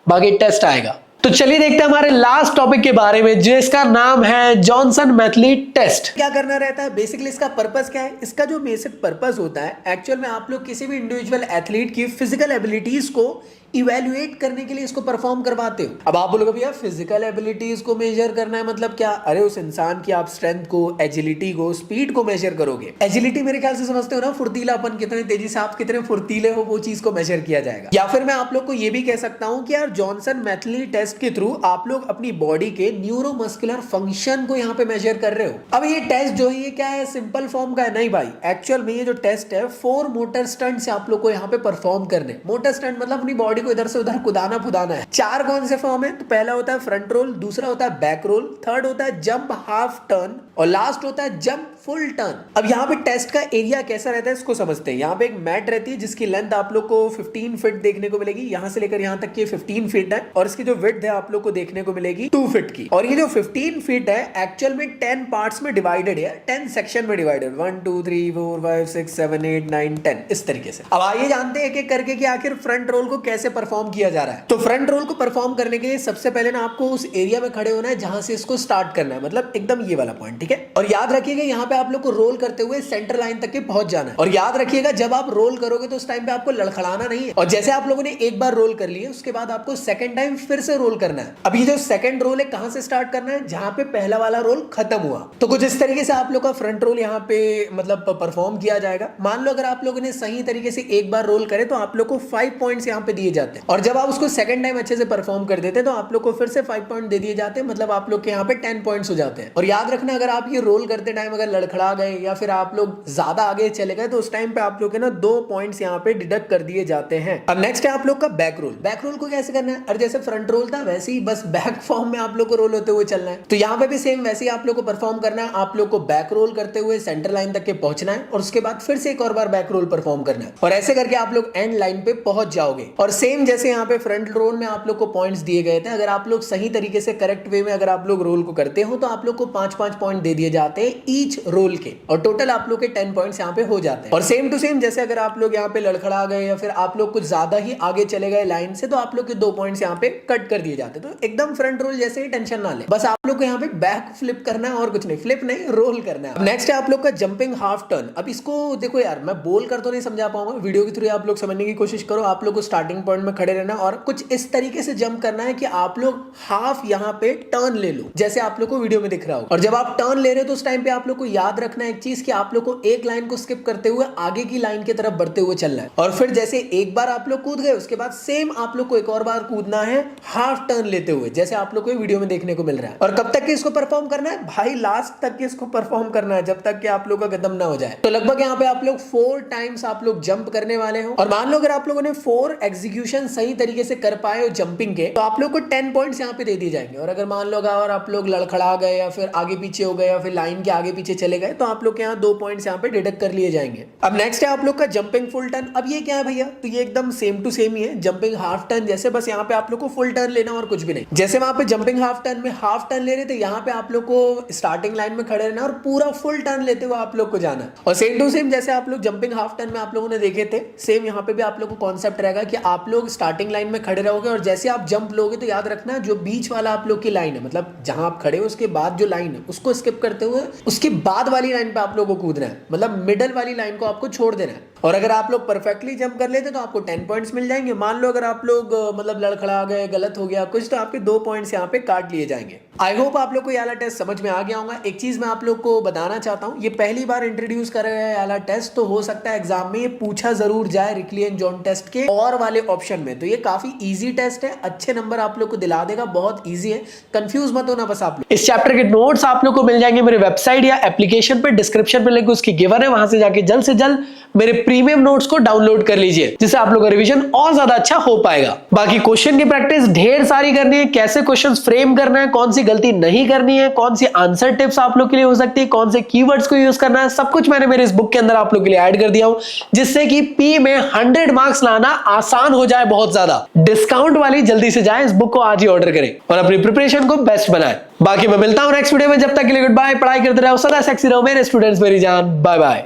बाकी टेस्ट आएगा। तो चलिए देखते हैं हमारे लास्ट टॉपिक के बारे में जिसका नाम है जॉनसन मैथली टेस्ट। क्या करना रहता है बेसिकली, इसका पर्पस क्या है? इसका जो बेसिक पर्पस होता है एक्चुअल में आप लोग किसी भी इंडिविजुअल एथलीट की फिजिकल एबिलिटीज को इवैल्यूएट करने के लिए इसको परफॉर्म करवाते हो। अब आप बोलोगे भैया फिजिकल एबिलिटीज को मेजर करना है मतलब क्या? अरे उस इंसान की आप स्ट्रेंथ को, एजिलिटी को, स्पीड को मेजर करोगे। एजिलिटी मेरे ख्याल से समझते हो ना, फुर्तीलापन, कितने तेजी से आप कितने फुर्तीले हो, वो चीज को मेजर किया जाएगा। या फिर मैं आप लोग को ये भी कह सकता हूं कि यार जॉनसन मैथली टेस्ट के थ्रू आप लोग अपनी बॉडी के न्यूरोमस्कुलर फंक्शन को यहाँ पे मेजर कर रहे हो। अब ये टेस्ट जो है ये क्या है, सिंपल फॉर्म का है? नहीं भाई, एक्चुअल में ये जो टेस्ट है 4 मोटर स्टंट से आप लोग को यहाँ पे परफॉर्म करने। मोटर स्टंट मतलब अपनी बॉडी को इधर से उधर कुदाना फुदाना है। 4 कौन से फॉर्म है? तो पहला होता है फ्रंट रोल, दूसरा होता है बैक रोल, थर्ड होता है जंप हाफ टर्न और लास्ट होता है जंप फुल टर्न। अब यहाँ पे टेस्ट का एरिया कैसा रहता है इसको समझते हैं। यहाँ पे एक मैट रहती है जिसकी लेंथ आप लोग को 15 फीट देखने को मिलेगी, यहाँ से लेकर यहाँ तक की 15 फीट है और इसकी जो विड्थ है आप लोग को देखने को मिलेगी 2 फीट की। और ये जो 15 फीट है एक्चुअल में 10 पार्ट्स में डिवाइडेड है, 10 सेक्शन में डिवाइडेड, 1 2 3 4 5 6 7 8 9 10 इस तरीके से। अब आइए जानते हैं एक एक करके कि आखिर फ्रंट रोल को कैसे परफॉर्म किया जा रहा है। तो फ्रंट रोल को परफॉर्म करने के लिए सबसे पहले ना आपको उस एरिया में खड़े होना है जहां से इसको स्टार्ट करना है, मतलब एकदम ये वाला पॉइंट, ठीक है। और याद रखिएगा यहाँ पे आप लोग को रोल करते हुए सेंटर लाइन तक के पहुंच जाना है। और याद रखिएगा जब आप रोल करोगे तो उस टाइम पे आपको लड़खड़ाना नहीं है। और जैसे आप लोगों ने एक बार रोल कर लिया उसके बाद आपको सेकंड टाइम फिर से रोल करना है। अब ये जो सेकंड रोल है कहां से स्टार्ट करना है? जहां पे पहला वाला रोल खत्म हुआ। तो कुछ इस तरीके से आप लोग का फ्रंट रोल यहाँ पे मतलब परफॉर्म किया जाएगा। मान लो अगर आप लोगों ने सही तरीके से एक बार रोल करे तो आप लोग को 5 पॉइंट्स यहाँ पे दिए जाते हैं और जब आप उसको सेकंड टाइम अच्छे से परफॉर्म कर देते हैं तो आप लोग को फिर से 5 पॉइंट दे दिए जाते हैं, मतलब आप लोग के यहाँ पे 10 पॉइंट्स हो जाते हैं। और याद रखना अगर आप ये रोल करते टाइम अगर लड़खड़ा गए या फिर आप लोग ज्यादा आगे चले गए तो उस टाइम पे आप लोग के ना 2 पॉइंट्स यहाँ पे डिडक्ट कर दिए जाते हैं। अब नेक्स्ट है आप लोग का बैक रोल। बैक रोल को कैसे करना है? और जैसे फ्रंट रोल था वैसे ही बस बैक फॉर्म में आप लोग को रोल होते हुए चलना है। तो यहाँ पे भी सेम वैसे ही आप लोग को परफॉर्म करना है। आप लोग को बैक रोल करते हुए सेंटर लाइन तक के पहुंचना है और उसके बाद फिर से एक और बार बैक रोल परफॉर्म करना है और ऐसे करके आप लोग एंड लाइन पे पहुंच जाओगे। और सेम जैसे यहाँ पे फ्रंट रोल में आप लोग को पॉइंट्स दिए गए थे, अगर आप लोग सही तरीके से करेक्ट वे में अगर आप लोग रोल को करते हो तो आप लोग को 5-5 पॉइंट दे दिए जाते हैं ईच रोल के, और टोटल आप लोग के 10 पॉइंट्स यहाँ पे हो जाते हैं। और सेम टू सेम जैसे अगर आप लोग यहाँ पे लड़खड़ा गए या फिर आप लोग कुछ ज्यादा ही आगे चले गए लाइन से, तो आप लोग के 2 पॉइंट्स यहाँ पे कट कर दिए जाते। तो एकदम फ्रंट रोल जैसे ही, टेंशन ना ले, बस आप लोग को यहाँ पे बैक फ्लिप करना है और कुछ नहीं, फ्लिप नहीं रोल करना है। नेक्स्ट है आप लोग का जंपिंग हाफ टर्न। अब इसको देखो यार, मैं बोल कर तो नहीं समझा पाऊंगा, वीडियो के थ्रू आप लोग समझने की कोशिश करो। आप लोग को स्टार्टिंग पॉइंट में खड़े रहना और कुछ इस तरीके से जंप करना है कि आप लोग हाफ यहाँ पे टर्न ले लो, जैसे आप लोग को वीडियो में दिख रहा हो। और जब आप टर्न ले रहे हो तो उस टाइम पे आप लोग को याद रखना है एक चीज, कि आप लोग को एक लाइन को स्किप करते हुए आगे की लाइन की तरफ बढ़ते हुए चलना है। और फिर जैसे एक बार आप लोग कूद गए, उसके बाद सेम आप लोग को एक और बार कूदना है हाफ टर्न लेते हुए, जैसे आप लोग को वीडियो में देखने को मिल रहा है। और कब तक इसको परफॉर्म करना है भाई? लास्ट तक इसको परफॉर्म करना है, जब तक कि आप लोग का खत्म ना हो जाए। तो लगभग यहाँ पे आप लोग 4 टाइम्स आप लोग जंप करने वाले हो। और मान लो अगर आप लोगों ने 4 एग्जीक्यूशन सही तरीके से कर पाए हो जंपिंग के, तो आप लोग को 10 पॉइंट्स यहाँ पे दे दिए जाएंगे। और अगर मान लो अगर आप लोग लड़खड़ा गए या फिर आगे पीछे हो गए या फिर लाइन के आगे पीछे चले गए, तो आप लोग के यहाँ 2 पॉइंट्स यहाँ पे डिडक्ट कर लिए जाएंगे। अब नेक्स्ट है आप लोग का जंपिंग फुल टर्न। अब ये क्या है भैया? तो ये एकदम सेम टू सेम ही है जंपिंग हाफ टर्न जैसे, बस यहाँ पे आप लोग को फुल टर्न लेना और कुछ भी नहीं। जैसे वहां पे जंपिंग हाफ टर्न में हाफ टर्न ले रहे थे, यहाँ पे आप लोग को स्टार्टिंग लाइन में खड़े रहना और पूरा फुल टर्न लेते हुए आप लोग को जाना। और सेम टू सेम जैसे आप लोग जंपिंग हाफ टर्न में आप लोगों ने देखे थे, सेम यहाँ पे भी आप लोग को कॉन्सेप्ट रहेगा कि आप लोग स्टार्टिंग लाइन में खड़े रहोगे और जैसे आप जंप लोगे तो याद रखना जो बीच वाला आप लोग की लाइन है, मतलब जहां आप खड़े हो उसके बाद जो लाइन है उसको स्किप करते हुए उसके बाद वाली लाइन पे आप लोगों को कूदना है, मतलब मिडल वाली लाइन को आपको छोड़ देना है। और अगर आप लोग परफेक्टली जंप कर लेते तो आपको 10 पॉइंट्स मिल जाएंगे। मान लो अगर आप लोग मतलब लड़खड़ा गए, गलत हो गया कुछ, तो आपके 2 पॉइंट्स यहाँ पे काट लिए जाएंगे। आई होप आप लोग को ये वाला टेस्ट समझ में आ गया होगा। एक चीज मैं आप लोग को बताना चाहता हूँ, ये पहली बार इंट्रोड्यूस करा गया ये वाला टेस्ट, तो हो सकता है एग्जाम में ये पूछा जरूर जाए रिकली एंड जॉन टेस्ट के और वाले ऑप्शन में। तो ये काफी इजी टेस्ट है, अच्छे नंबर आप लोग को दिला देगा, बहुत इजी है, कंफ्यूज मत होना बस आप लोग। इस चैप्टर के नोट्स आप लोग को मिल जाएंगे मेरे वेबसाइट या एप्लीकेशन पे, डिस्क्रिप्शन पे लिंक उसकी गिवन है, वहां से जाके जल्द से जल्द मेरे प्रीमियम नोट्स को डाउनलोड कर लीजिए, जिससे आप लोग का रिवीजन और ज्यादा अच्छा हो पाएगा। बाकी क्वेश्चन की प्रैक्टिस ढेर सारी करनी है, कैसे क्वेश्चंस फ्रेम करना है, कौन सी गलती नहीं करनी है, कौन सी आंसर टिप्स आप लोग के लिए हो सकती है, कौन से कीवर्ड्स को यूज करना है, सब कुछ मैंने मेरे इस बुक के अंदर आप लोग के लिए ऐड कर दिया हूं, जिससे कि पी में 100 मार्क्स लाना आसान हो जाए बहुत ज्यादा। डिस्काउंट वाली जल्दी से जाए, इस बुक को आज ही ऑर्डर करें और अपनी प्रिपरेशन को बेस्ट बनाए। बाकी मैं मिलता हूं नेक्स्ट वीडियो में, जब तक के लिए गुड बाय। पढ़ाई करते रहो, सदा सेक्सी रहो मेरे स्टूडेंट्स, मेरी जान। Bye bye.